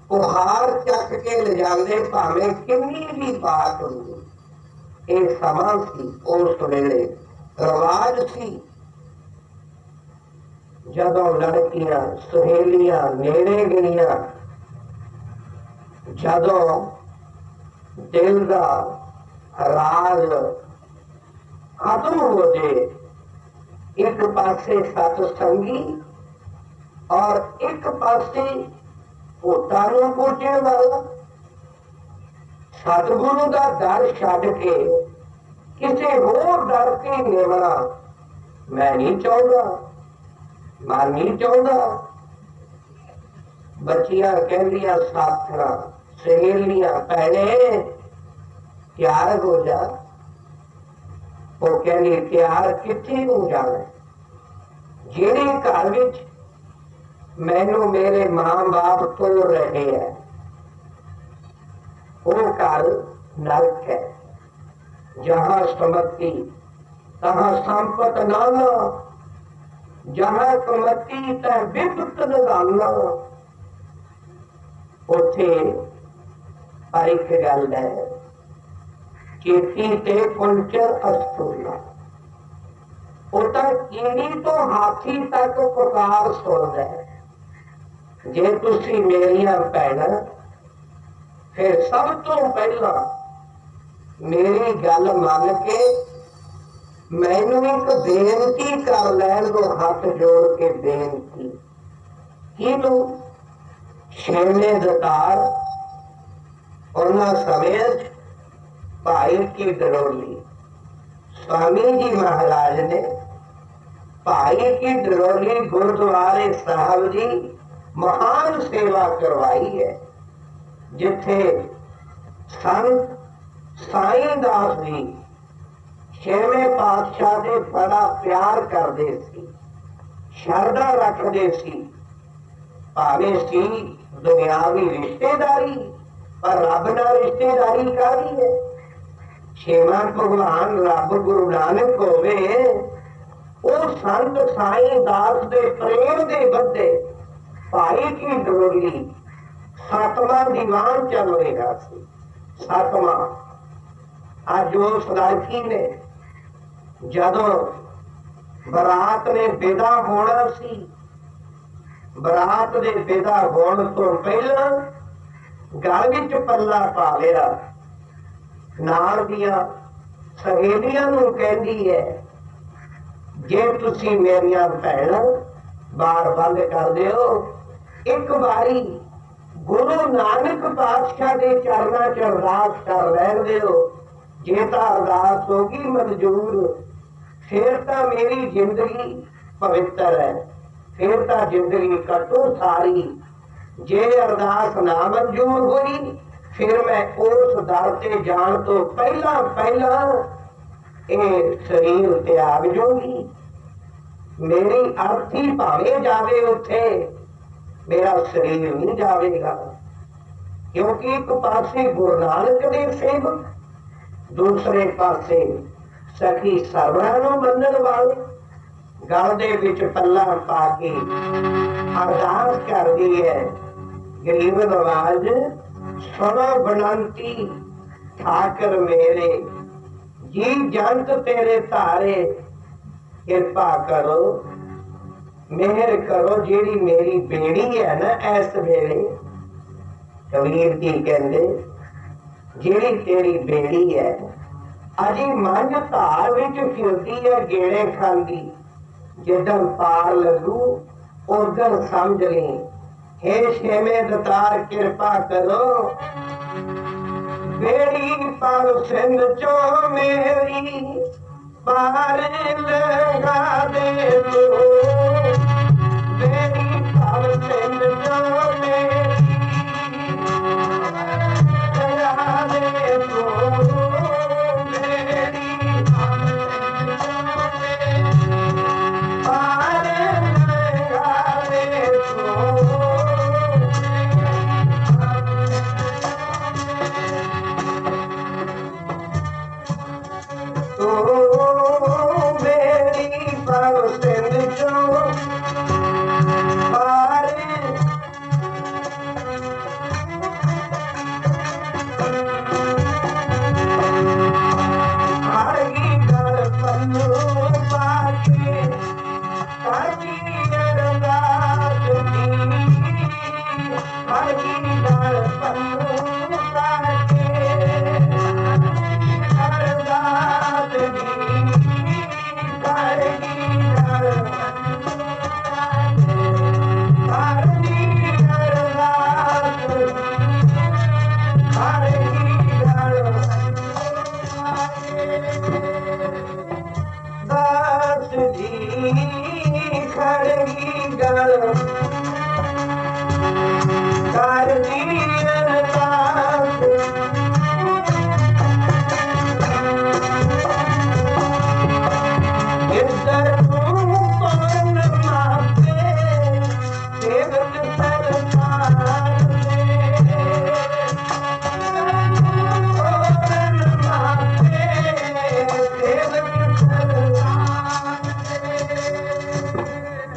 [SPEAKER 1] ਕੁਹਾਰ ਚੱਕ ਕੇ ਲਿਜਾਂਦੇ, ਭਾਵੇਂ ਕਿੰਨੀ ਵੀ ਬਾਤ ਹੁੰਦੀ। ਇਹ ਸਮਾਂ ਸੀ, ਉਸ ਵੇਲੇ ਰਿਵਾਜ ਸੀ। ਜਦੋਂ ਲੜਕੀਆਂ ਸਹੇਲੀਆਂ ਨੇੜੇ ਗਈਆਂ, ਜਦੋਂ ਦਿਲ ਦਾ ਰਾਜ ਖਤਮ ਹੋ ਜੇ, ਇੱਕ ਪਾਸੇ ਸਤਸੰਗੀ ਔਰ ਇੱਕ ਪਾਸੇ ਭੂਤਾਂ ਨੂੰ ਪੂਜਣ ਵਾਲਾ, ਸਤਿਗੁਰੂ ਦਾ ਦਰ ਛੱਡ ਕੇ ਕਿਸੇ ਹੋਰ ਦਰ ਤੇ ਨਿਵਣਾ ਮੈਂ ਨਹੀਂ ਚਾਹੁੰਦਾ, ਮੈਂ ਨਹੀਂ ਚਾਹੁੰਦਾ। ਬੱਚੀਆਂ ਕਹਿੰਦੀਆਂ ਸਾਥਣਾ, ਸਹੇਲੀਆਂ, ਭੈਣੇ ਤਿਆਰ ਹੋ ਜਾ। ਉਹ ਕਹਿੰਦੀ ਤਿਆਰ ਕਿੱਥੇ ਹੋ ਜਾਣਾ? ਜਿਹੜੇ ਘਰ ਵਿੱਚ ਮੈਨੂੰ ਮੇਰੇ ਮਾਂ ਬਾਪ ਤੋਰ ਰਹੇ ਹੈ ਉਹ ਘਰ ਨਰਕ ਹੈ। जहाँ समति तहाँ संपत नाना, जहाँ कमति तह विपत निधाना। उथे पर एक गल है, चेती ते कुंचर अस्तूला। उतर कीड़ी तो हाथी तक पुकार सुन है। जे तुसी मेरिया भैन फिर सब तो पहला मेरी गल मन के मैनू एक बेनती कर लैन दो, हाथ जोड़ के बेनती की तू छेवें दतार उन्होंने समय भाई की डरोली स्वामी जी महाराज ने भाई की डरोली गुरुद्वारे साहब जी महान सेवा करवाई है, जिथे संत साईं दास जी छेवें पातशाह से बड़ा प्यार करते सी, शरदा रखते सी। भावे सी दुनियावी रिश्तेदारी, पर रब नाल रिश्तेदारी काहदी है। छेवां भगवान रब गुरु नानक होवे, वो संत साईं दास दे प्रेम दे बदे भाई की डोली सतवां दीवान चल रहा सी। सतवां अज उस लड़की ने जदों बरात ने विदा होना सी, बरात दे विदा होने तो पहला गल विच पल्ला पा लिया, नाल दियां सहेलियां नूं कहंदी है, जे तुसी मेरिया भैन बार बंद कर दिओ, एक बारी गुरु नानक पातशाह के चरणों च अरदास कर लैण दिओ। जे तां अरदास होगी मंजूर, फिर तां मेरी जिंदगी पवित्र है, फिर तां जिंदगी कटो सारी। जे अरदास ना मंजूर हुई, फिर मैं उस दर से जान तो पहला पहला ये शरीर त्याग जूंगी। मेरी अर्थी भावे जावे उथे, मेरा शरीर नहीं जाएगा, क्योंकि एक पासे गुरु नानक देव सेवक, दूसरे पासे सखी सरवरां नूं मनण वाले। गल दे विच पल्ला पा के अरदास करदी है, गरीब नवाज सुनो बनंती ठाकर मेरे, जी जंत तेरे तारे, कृपा करो मेहर करो। जेड़ी मेरी बेड़ी है ना इस वेले, कबीर जी कहंदे जेड़ी तेरी बेड़ी है अजी मंझ धार विच फिरदी है गेड़े खांदी, जिदन पार लगू उधर समझ ली। हे छेवें दतार कृपा करो, बेड़ी पर सिंध चो मेरी पार लगा दे तू, बेड़ी पर सिंध चो मेरी लगा दे तू, बेड़ी पर सिंध चो मेरी पार लगा दे तू।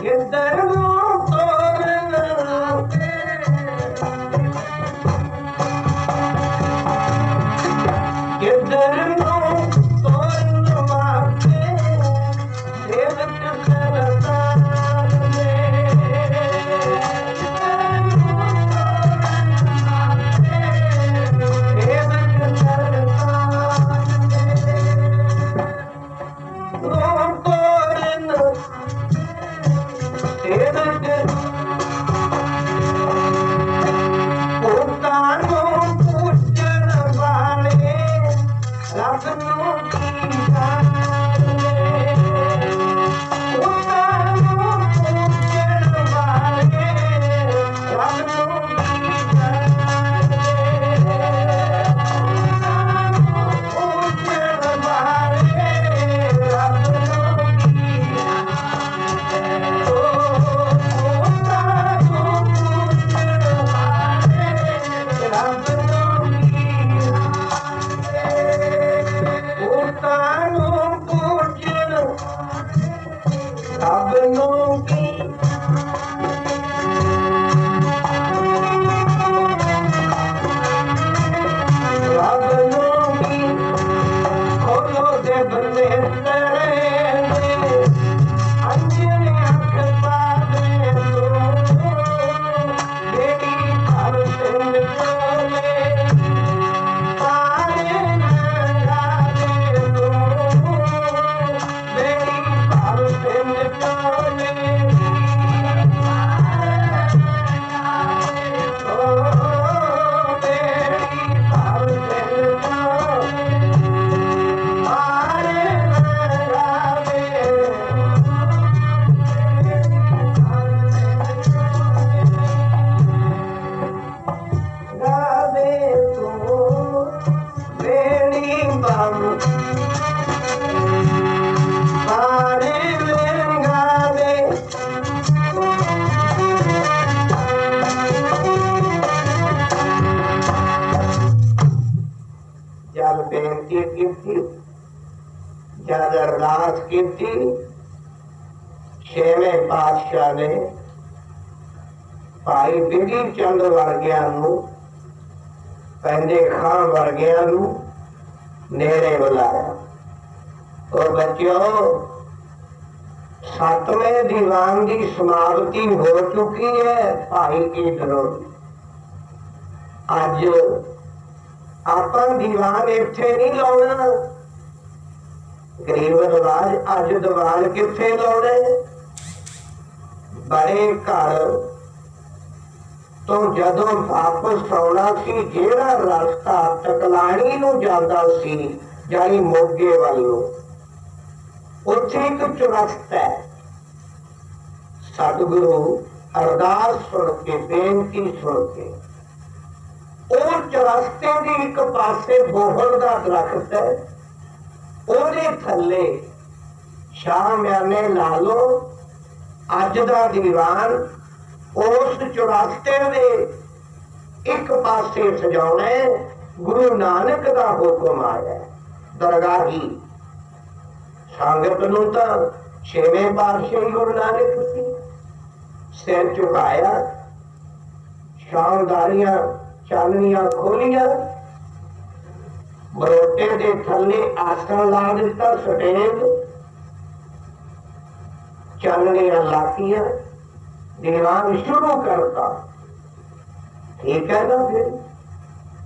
[SPEAKER 1] ਕਿੱਧਰ ਨੂੰ ਤੋਰਨ ਕਿੱਧਰ ਨੂੰ ਤੋਰਨ ਵਾਸਤੇ ਸੇਵਕ ਸਰਦਾਰ ਨੇ ਸੇਵਕ ਸਰਦਾਰ ਨੂੰ ਤੋਰਨ ਸੇਵਕ ਪੁੱਤਾਂ ਨੂੰ ਪੁੱਛਣ ਵਾਲੇ ਰੱਬ ਨੂੰ ਕੀ ਜਾਣਦੇ ਪੁੱਤਾਂ ਨੂੰ ਪੁੱਛਣ ਵਾਲੇ ਰੱਬ ਨੂੰ ਕੀ ਜਾਣਦੇ ਪੁੱਤਾਂ ਨੂੰ ਪੁੱਛਣ ਵਾਲੇ ਰੱਬ ਨੂੰ ਕੀ ਜਾਣਦੇ ਪੁੱਤਾਂ ਨੂੰ ਪੁੱਛਣ ਵਾਲੇ ਰੱਬ ਨੂੰ ਕੀ ਪੁੱਤਾਂ ਨੂੰ ਪੁੱਛਣ ਰੱਬ ਨੂੰ ਕੀ ਰੱਬ ਨੂੰ ਕੀ ਖੋਲੋ ਦੇ ਬੰਦੇ ਤੇਰੇ ਅੰਜਨ ਅੱਖ ਪਾਵੇ ਤੋ ਬੇਟੀ ਭਰ ਸਿੰਘ ਕੋਲੇ ਪਾਰੇ ਨਗਾਰੇ ਤੋ ਬੇਟੀ ਭਰ ਸਿੰਘ ਕੋਲੇ ਓ ਬੇਟੀ ਭਰ ਸਿੰਘ ਕੋਲੇ ਪਾਰੇ ਨਗਾਰੇ ਗਾਵੇ ਤੂੰ ਵੇਣੀ ਬੰਮ ਪਾਰੇ ਗਾਵੇ ਜਦ ਬੇਨਤੀ ਕੀਤੀ ਜਦ ਅਰਦਾਸ ਕੀਤੀ ਛੇਵੇਂ ਪਾਤਸ਼ਾਹ ਨੇ ਭਾਈ ਬਿਧੀ ਚੰਦ ਵਰਗਿਆਂ ਨੂੰ ਪੈਂਦੇ ਖਾਂ ਵਰਗਿਆਂ ਨੂੰ ਨੇੜੇ ਬੁਲਾਇਆ ਉਹ ਬੱਚਿਓ ਸੱਤਵੇਂ ਦੀਵਾਨ ਦੀ ਸਮਾਪਤੀ ਹੋ ਚੁੱਕੀ ਹੈ ਭਾਈ ਕੀ ਕਰੋ ਅੱਜ ਆਪਾਂ ਦੀਵਾਨ ਇੱਥੇ ਨਹੀਂ ਲਾਉਣਾ ਗਰੀਬ ਨਵਾਜ ਅੱਜ ਦੀਵਾਨ ਕਿੱਥੇ ਲਾਉਣੇ ਬੜੇ ਘਰ ਤੋਂ ਜਦੋਂ ਵਾਪਸ ਆਉਣਾ ਸੀ ਜਿਹੜਾ ਰਸਤਾ ਟਕਲਾਣੀ ਨੂੰ ਜਾਂਦਾ ਸੀ ਜਾਨੀ ਮੋਗੇ ਵੱਲੋਂ ਉੱਥੇ ਇੱਕ ਚੁਰਸਤਾ ਹੈ ਸਤਿਗੁਰੂ ਅਰਦਾਸ ਸੁਣ ਕੇ ਬੇਨਤੀ ਸੁਣ ਕੇ ਉਹ ਚੁਰਸਤੇ ਦੀ ਇੱਕ ਪਾਸੇ ਬੋਹੜ ਦਾ ਦਰਖਤ ਹੈ ਉਹਦੇ ਥੱਲੇ ਸ਼ਾਮਿਆਨੇ ਲਾ ਲਓ ਅੱਜ ਦਾ ਦੀਵਾਨ ਉਸ ਚੁਰਸਤੇ ਦੇ ਇੱਕ ਪਾਸੇ ਸਜਾਉਣਾ ਗੁਰੂ ਨਾਨਕ ਦਾ ਹੁਕਮ ਆਇਆ ਦਰਗਾਹੀ ਸੰਗਤ ਨੂੰ ਤਾਂ ਛੇਵੇਂ ਪਾਤਸ਼ਾਹੀ ਗੁਰੂ ਨਾਨਕ ਸੀ ਸਿਰ ਝੁਕਾਇਆ ਸ਼ਾਨਦਾਰੀਆਂ ਚਾਨਣੀਆਂ ਖੋਲੀਆਂ ਬਰੋਟੇ ਦੇ ਥੱਲੇ ਆਸਣ ਲਾ ਦਿੱਤਾ ਸਟੇਜ ਚਾਨਣੀਆਂ ਲਾਤੀਆਂ ਦੀਵਾਨ ਸ਼ੁਰੂ ਕਰਤਾ ਠੀਕ ਹੈ ਨਾ ਫਿਰ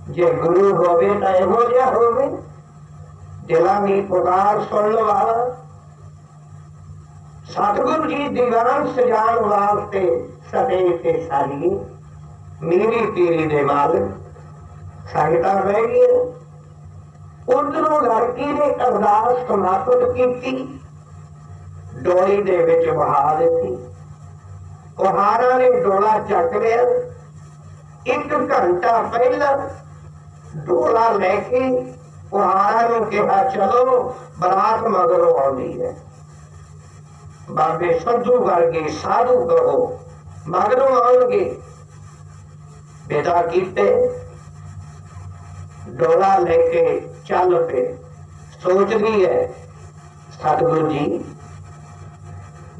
[SPEAKER 1] ਜੇ ਗੁਰੂ ਹੋਵੇ ਤਾਂ ਇਹੋ ਜਿਹਾ ਹੋਵੇ ਦਿਲਾਂ ਦੀ ਪੁਕਾਰ ਸੁਣਨ ਵਾਲਾ ਸਤਿਗੁਰੂ ਜੀ ਦੀਵਾਨ ਸਜਾਉਣ ਵਾਸਤੇ ਸਟੇਜ ਤੇ ਸਾਲੀ ਮੇਰੀ ਤੇਰੀ ਦੇ ਮਾਲਕ ਸੰਗਤਾਂ ਬਹਿ ਗਈਆਂ ਉਧਰੋਂ ਲੜਕੀ ਨੇ ਅਰਦਾਸ ਸਮਾਪਤ ਕੀਤੀ ਡੋਲੀ ਦੇ ਵਿੱਚ ਵਹਾ ਦਿੱਤੀ ਕੁਹਾਰਾਂ ਨੇ ਡੋਲਾ ਚੱਕ ਲਿਆ 1 ਘੰਟਾ ਪਹਿਲਾਂ ਡੋਲਾ ਲੈ ਕੇ ਕੁਹਾਰਾਂ ਨੂੰ ਕਿਹਾ ਚਲੋ ਬਰਾਤ ਮਗਰੋਂ ਆਉਂਦੀ ਹੈ ਬਾਬੇ ਸੱਧੂ ਵਰਗੇ ਸਾਧੂ ਕਹੋ ਮਗਰੋਂ ਆਉਣਗੇ ਵਿਦਾ ਕੀਤੇ ਡੋਲਾ ਲੈ ਕੇ ਚੱਲ ਪਏ ਸੋਚਦੀ ਹੈ ਸਤਿਗੁਰੂ ਜੀ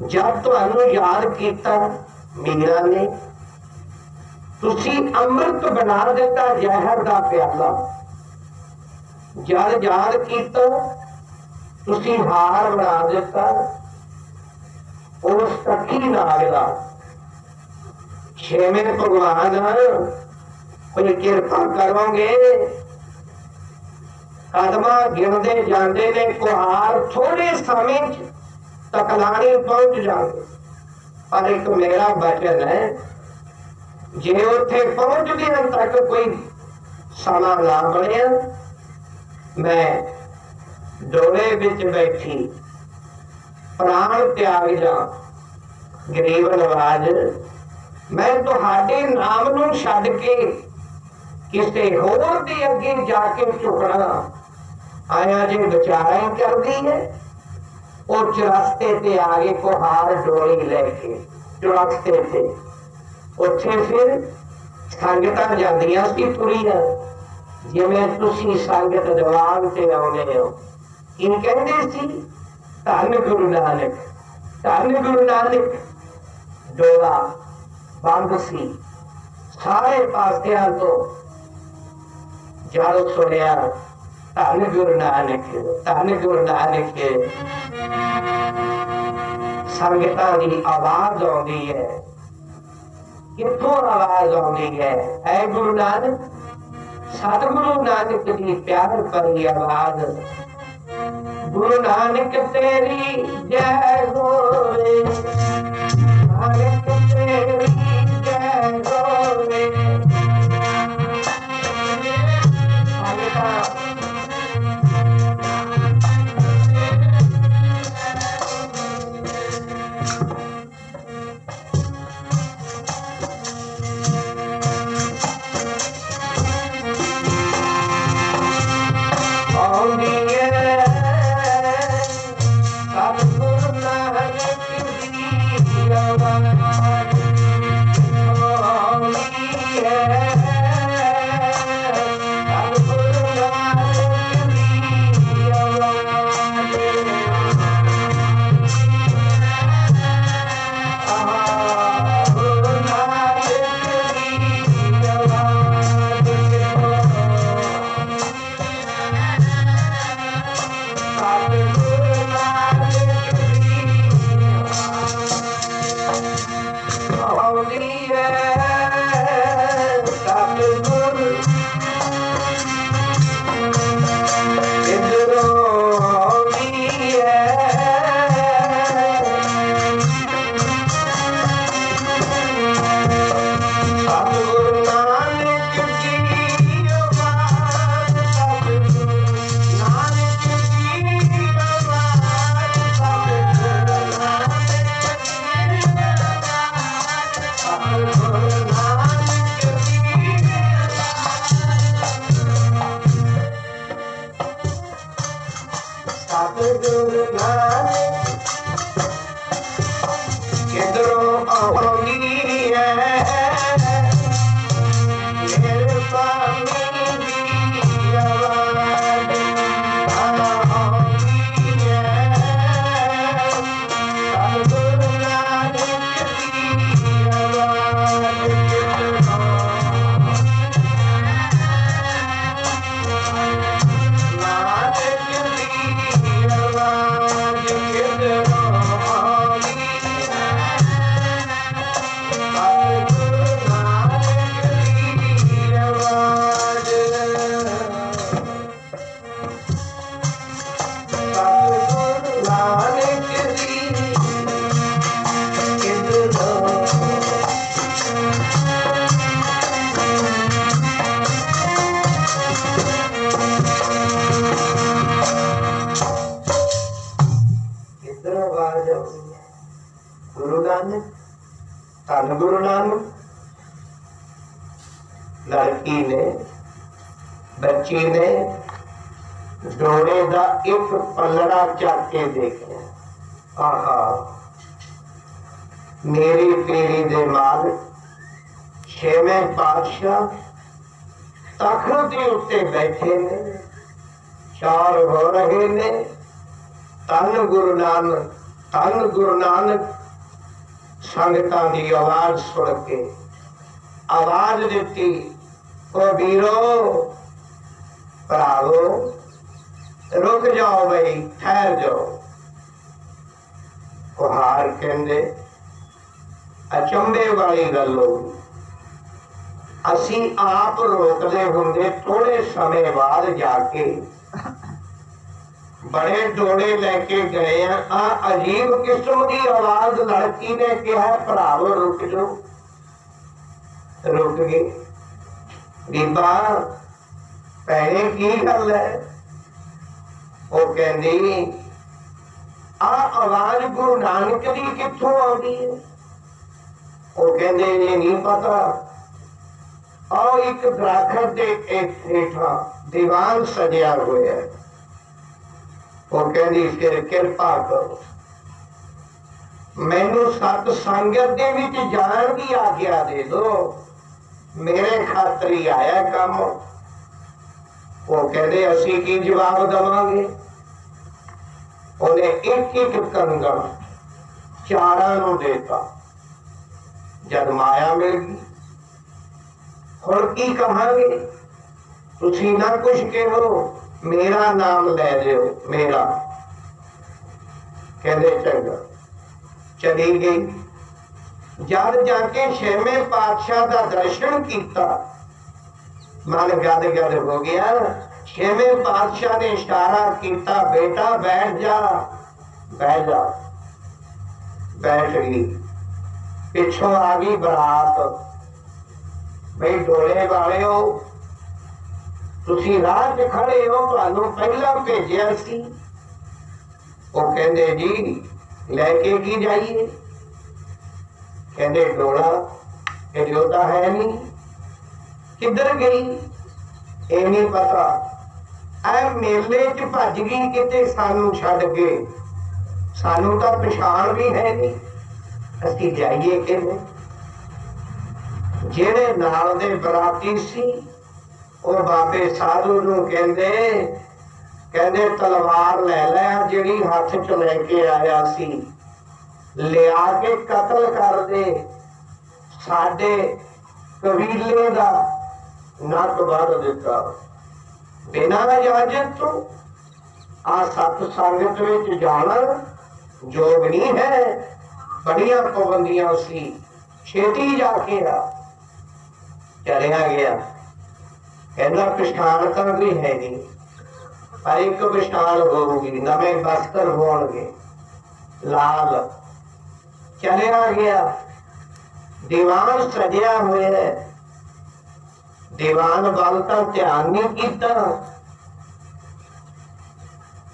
[SPEAKER 1] जब तुहानू याद किया मीरा ने, तुसी अमृत बना दिता जहर का प्याला। जब याद किया तुसी हार बना दिता उस तकी नाग का। छेवें भगवान कोई किरपा करोगे, कदमा गिनते जाते ने कुहार थोड़े समय तकलानी पहुंच जाते, पर एक मेरा वचन है, जे उथे पहुंचदिया तक कोई समा ना बनया, मैं डोले विच बैठी प्राण त्याग जा। गरीब नवाज, मैं तुहाडे नाम नूं छड्ड के किसी होर दे अगे जाके झुकना आया जे विचारा ही करदी है। और चौरस्ते ते आगे कुहार डोली लेके चौरस्ते ते उत्थे फिर संगतां जांदियां सी तुरियां, जिवें तुसीं संगत दीवान ते आउंदे हो। की कहंदे सी? धन गुरु नानक, धन गुरु नानक। डोला बंद सी सारे पासियां तो। जद सुनिया धन गुरु नानक, धन गुरु नानक, संगतां दी आवाज आउंदी है। कित्थों आवाज आउंदी है? ऐ गुरु नानक, सतगुरु नानक की प्यार भरी आवाज। गुरु नानक तेरी जय होवे, नानक तेरी जय होवे। धन गुरु नानक। लड़की ने, बच्ची ने डोरे का एक पलड़ा चक के देखा। आहा, मेरी पीढ़ी दे मालिक छेवें पातशाह तखत के उत्ते बैठे ने, चार हो रहे ने। धन गुरु नानक, धन गुरु नानक। संगतां दी आवाज सुन के आवाज दी, ओ वीरो भरावो रुक जाओ भाई, ठहर जाओ। कुहार कहंदे अचंभे वाली गल होगी, असी आप रोकते होंगे, थोड़े समय बाद जाके बड़े डोले लेके गए हैं। अजीब किस्म की आवाज लड़की ने कहा, भरावो रुक जाओ। रुक गए। बीबा भैने की गल है? वो कहती आवाज गुरु नानक दी कित्थों आउंदी है? वो कहते ये नहीं पता। और एक दरखत के हेठा दीवान सजिया हुआ है। वो कहती फिर कृपा करो, मैनू सत संगत दे विच जान की आज्ञा दे दो, मेरे खातर ही आया काम। वो कहते असी की जवाब देवांगे? उन्हें एक एक कंगन चारा नू देता। जब माया मिल गई, हुण की कहांगे? तुसी ना कुछ कहो, मेरा नाम ले लो, मेरा। कहते चंगा। चली गई। जब जाके छेवें पातशाह का दर्शन किया, मन गद गद हो गया। छेवें पातशाह ने इशारा किया, बेटा बैठ जा, बैठ जा। बैठ गई। पिछों आ गई बरात। भाई डोले वाले हो, तुसी राह च खड़े हो, तुहानू पहला भेजिया सी। वो कहंदे जी लैके की जाइए? कहंदे डोला जोता है नहीं, किधर गई ये नहीं पता। ऐ मेले च भज गई किते सानू छड्ड के, सानू तो पछाण भी है नहीं, असी जाइए किवें? जेड़े नाल दे बराती सी वो बाबे साधु नू कहंदे तलवार ले लै, जिहड़ी हथ च लेके आया सी, लिया के कतल कर दे, साडे कबीले दा नक वध दिता बिना इजाजत तो। आ सत संगत विच जाना जोग नहीं है, बड़ियां पाबंदियां सी, छेती जाके आ। चलिया गया। कहना पछाण तो भी है नहीं, पर एक पछाण होगी, नवे वस्त्र होणगे लाल। चलिया गया। दीवान सजिया हुआ है, दीवान वाल तो ध्यान नहीं किया।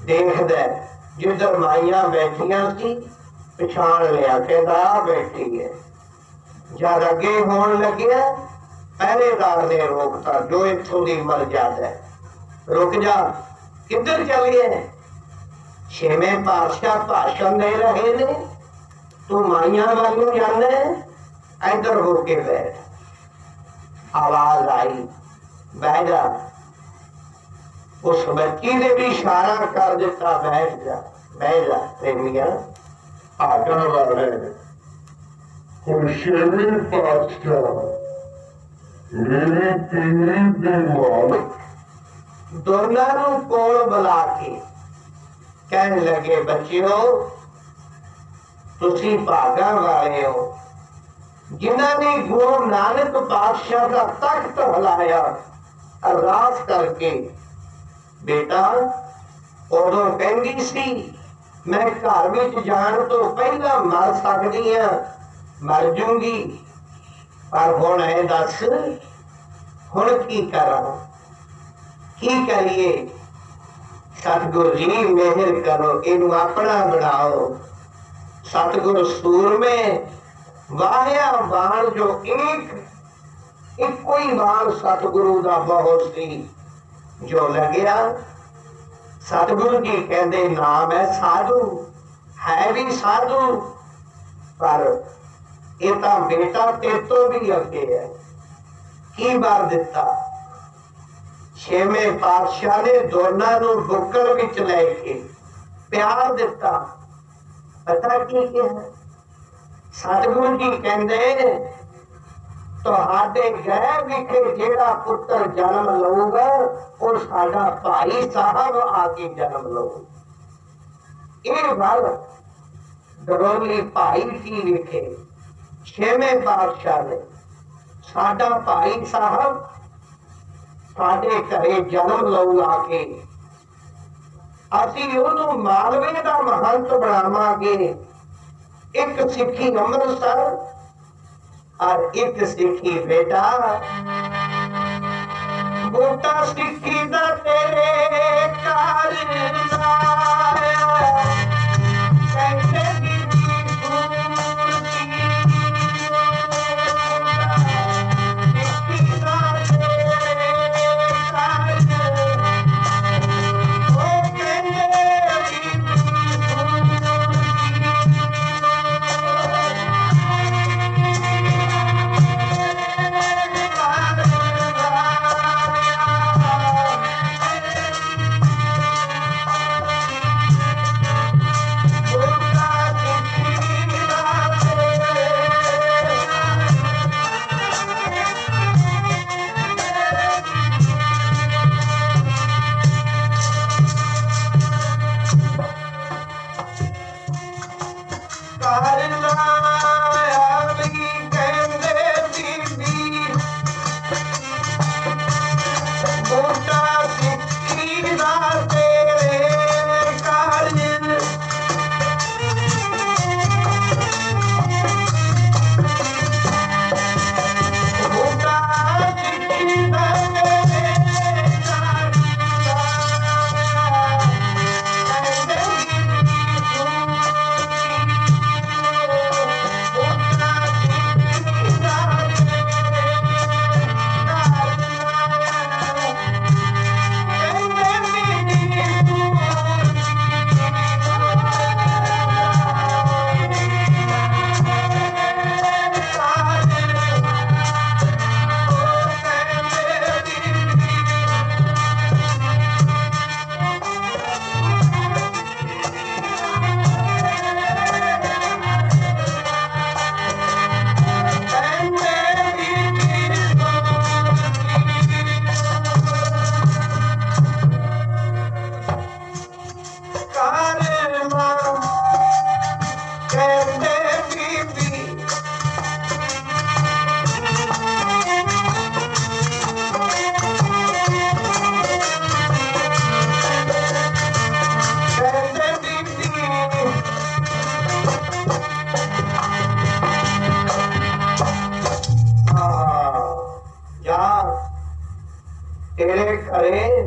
[SPEAKER 1] देखदा जिधर माइया बैठिया सी, पछाण लिया, कहता आ बैठी है। जब अगे होण लग्या, पहरेदार ने रोकता, जो इथों की मर्यादा है, रुक जा, किधर चलिए? छेवें पातशाह भाषण दे रहे ने, तू माइया वालों जाना, इधर होके बैठ। आवाज आई, बह जा। उस बच्ची ने भी इशारा कर दिता, बैठ जा, बह जा। प्रेमिया आगा वाले छेवें पातशाह मेरी तीनी दीवान दोनों कोल बुला के कहने लगे, बच्चियों तुसी भागा वाले हो, जिन्होंने गुरु नानक पातशाह का तख्त हिलाया अरदास करके। बेटा उदों कहंदी सी मैं घर विच जाण तो पहला मर सकदी हां, मर जूंगी, पर हुण ऐ दस हुण की करा, की करिए? सतगुरु जी मेहर करो, इनू अपना बनाओ। सतगुरु सूर में वाहिया बाण जो एक कोई बाण सतगुरु का बहुत सी जो लग्या। सतगुरु जी कहते नाम है साधु, है भी साधु, पर ये तो बेटा तेरे तो भी अगे है। की बार दिता? छेवें पातशाह ने दोनों बुक्कल विच लैके प्यार दिता। पता की क्या? सतगुरु जी कहते तुहाडे गृह विखे जेड़ा पुत्र जन्म लऊगा वो साडा भाई साहब आके जन्म लऊगा। ये गल डरोली भाई की विखे छेवें पातशाह ने साडा भाई साहब साडे घरे जन्म लऊ आके असी उन्हों मालवे का महंत बनावांगे। एक सिक्खी अमृतसर और एक सिक्खी बेटा बूटा सिक्खी दा तेरे कार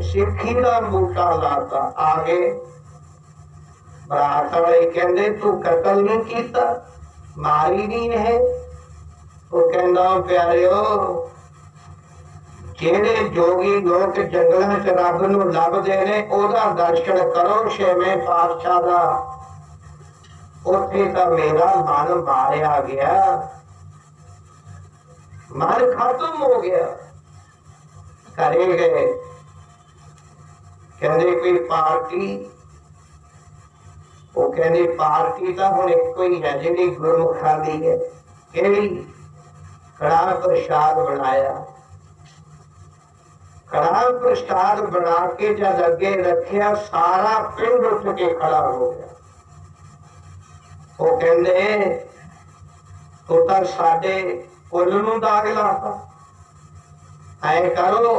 [SPEAKER 1] सिक्खी का बूटा लाता आगे बरात वाले कहते तू कतल नहीं किया मारी नहीं है। वो कहना प्यारियो जेड़े जोगी लोग जंगलों च रब नूं लभदे ने ओदा दर्शन करो छेवें पातशाह दा। उत्थे तां मेरा मन मारिया गया, मन खत्म हो गया। करे गए कहते कोई पार्टी, वो कहते पार्टी तो हम एक ही है जी गुरमुखा दी है। केड़ी कड़ाह प्रसाद बनाया, कड़ाह प्रसाद बना के जब अगे रखिया सारा पिंड उठ के खड़ा हो गया। वो कहते तू तो साडे कुल नूं दाग लाता, ऐ करो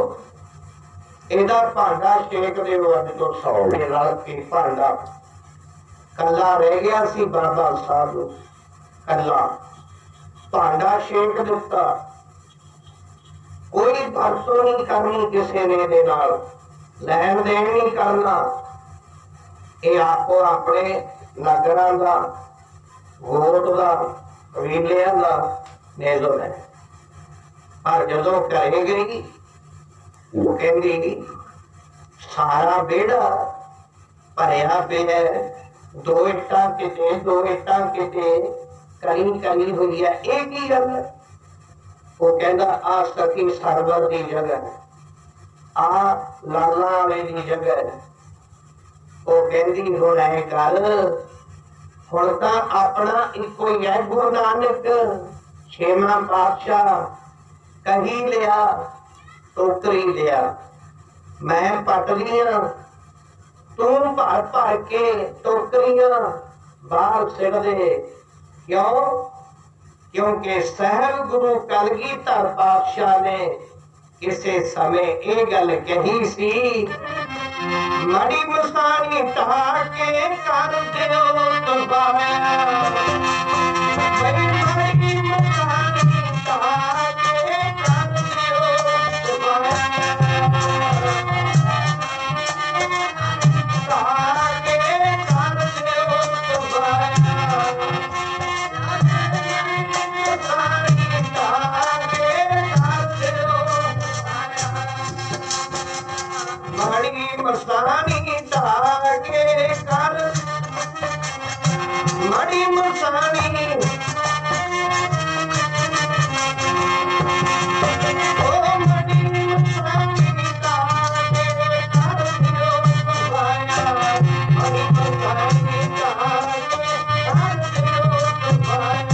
[SPEAKER 1] एदा भांडा शेक दे अज तो 100 रल के भांडा कला रह गया सी। बाबा साहब कला भांडा शेक दिता, कोई बरतों नहीं करनी किसी ने दे नाल, लैन देन नहीं करना। ये आपो अपने नगरां दा वोट दा कबीलियां दा नेज़म है। पर जदों घरे गई वो कहती सारा बेड़ा भरिया पे दो इट्टां किते दो इट्टां किते कली कली हुई है। एक ही गल है। वो कहता आ सखी सरवर की जगह, आ लाला वाले की जगह। वो कहती हुण ऐ कर हुण तां अपना इको ही है गुरु नानक छेवां पातशाह कही लिया टोकरी लिया मैं पट लिया तू भर भर के टोकरियां बाहर सिर दे क्यों क्योंकि सहब गुरु कलगीधर पातशाह ने किसी समय ये गल कही सी मड़ी मसानी ढा के कर दियो तबाया मड़ी मसानी ढा के कर दियो तबाया ढा के कर दियो तबाया मसानी ढा के कर दियो मड़ी मसानी ढा के कर मड़ी मसानी ओ मड़ी मसानी ढा के कर दियो तबाया मड़ी मसानी ढा के कर दियो तबाया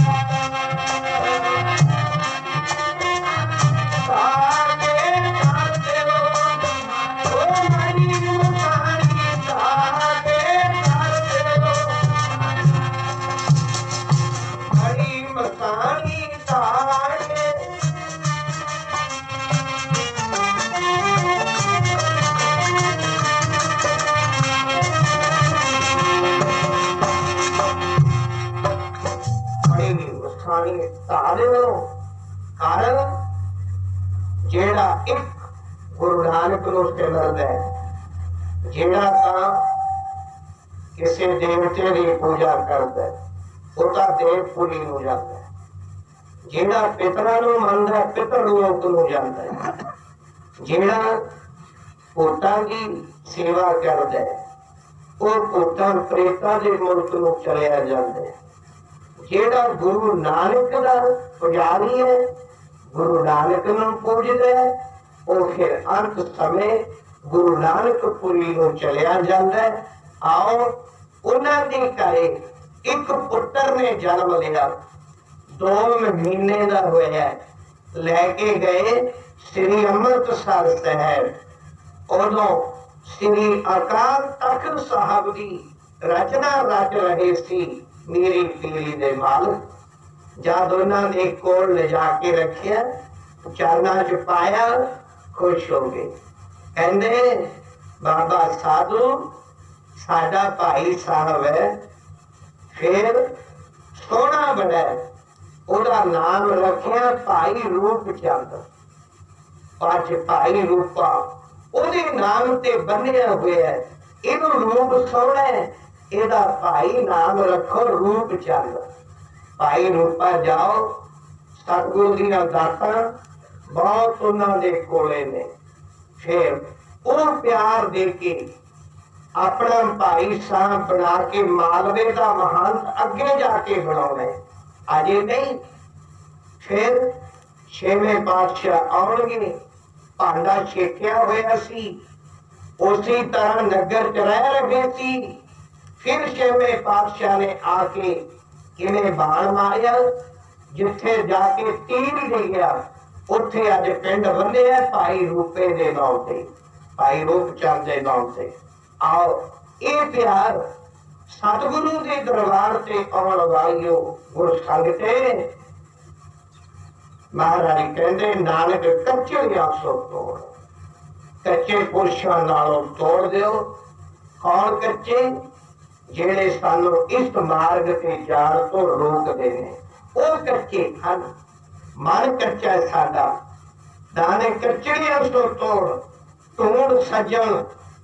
[SPEAKER 1] कारण जेड़ा एक गुरु नानक नु सिमरदा है जेड़ा तां किसी देवते की पूजा करता है वो तां देवपुरी हो जाता है जेड़ा पितरा नु मनदा पितर लोक नु जाता है जेड़ा भूतां की सेवा करदा है वो भूतां प्रेतां दे मुल्क नु चलिया जाता है जेड़ा गुरु नानक दा पुजारी है गुरु नानक नूं पूजदा है वो फिर अंत समय गुरु नानक पुरी नूं चलिया जांदा है आओ उन्हां दे घरे एक पुत्र ने जन्म लिया 2 महीने दा होया लैके गए श्री अमृतसर शहर उदों श्री अकाल तख्त साहब की रचना रच रहे सी मेरी पीली दे मालक जब उन्होंने कोल ले जाके रखिया चरना च पाया खुश हो गए कहते बाबा साधु साडा भाई साहब है फिर सोहना बड़ा ओदा नाम रखिया भाई रूप चंद अज भाई रूपा ओदे नाम ते बन्निया हुआ है इनू रूप सोहना है एदा भाई नाम रखो रूप चंद भाई रूपा जाओ सतगुरु दी दातां बहुत उन्होंने कोले ने फिर वो प्यार दे के अपना भाई साहब बना के मालवे का महंत अगे जाके बनाना अजे नहीं फिर 6वें पातशाह आउणगे भांडा छेकिया होया सी उसी तरह नगर च रह रहे सी फिर 6वें पातशाह ने आके किवें बाण मारिया जिथे जाके तीर दे गया उत्थे अज पिंड बंधिया भाई रूपे दे नाम से भाई रूपचंद के नाम से आओ ये प्यार सतगुरु के दरबार से आने वाली गुर संगते महाराज कहते नानक कच्चे आसो तोड़ कच्चे पुरुषों नालों तोड़ दो कौन कच्चे जेड़े सानू इस मार्ग से जान तो रोकते हैं वो कच्चे हन मन कच्चा है साडा दाने कच्चे सो तोड़ तोड़ सजन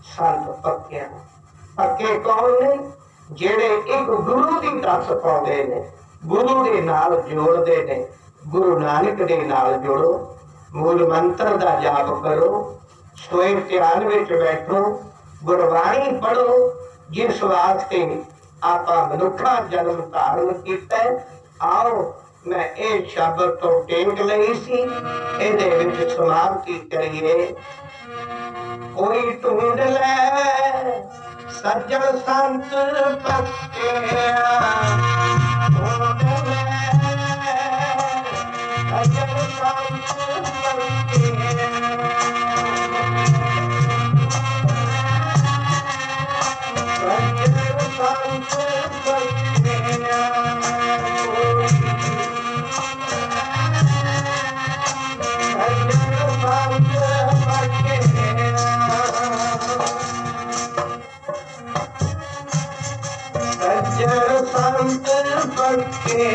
[SPEAKER 1] संत पक्के पक्के कौन ने जेड़े एक गुरु की दस पाते ने गुरु के नाल जोड़ते ने गुरु नानक के नाल जोड़ो मूल मंत्र का जाप करो सोए ध्यान में बैठो गुरबाणी पढ़ो जिस वास्ते आप मनुखा जन्म धारण किया आओ मैं ये शब्द तो टेक लई सी इहदे विच समाप्ति करिए कोई ढूंढ ले सज्जन संत पक्के सज्जन संत पक्के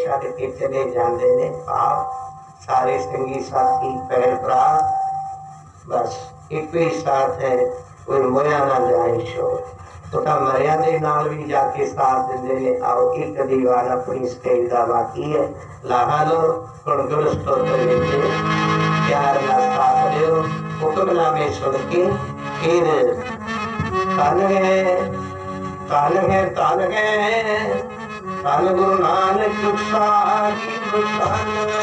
[SPEAKER 1] छड़ के चले जाते ने आप सारे संगी साथी भैन भरा बस एक ही साथ है कोई मोया ना जाए शोर तो मरिया के नाल भी जाके साथ देंगे ने आओ एक दीवार अपनी स्टेज का बाकी है लाहा लो हुण दुरुस्त प्यार ना साथ दो हुक्मनामे सुन के फिर तन है तन है तन है धन गुरु नानक साहिब धन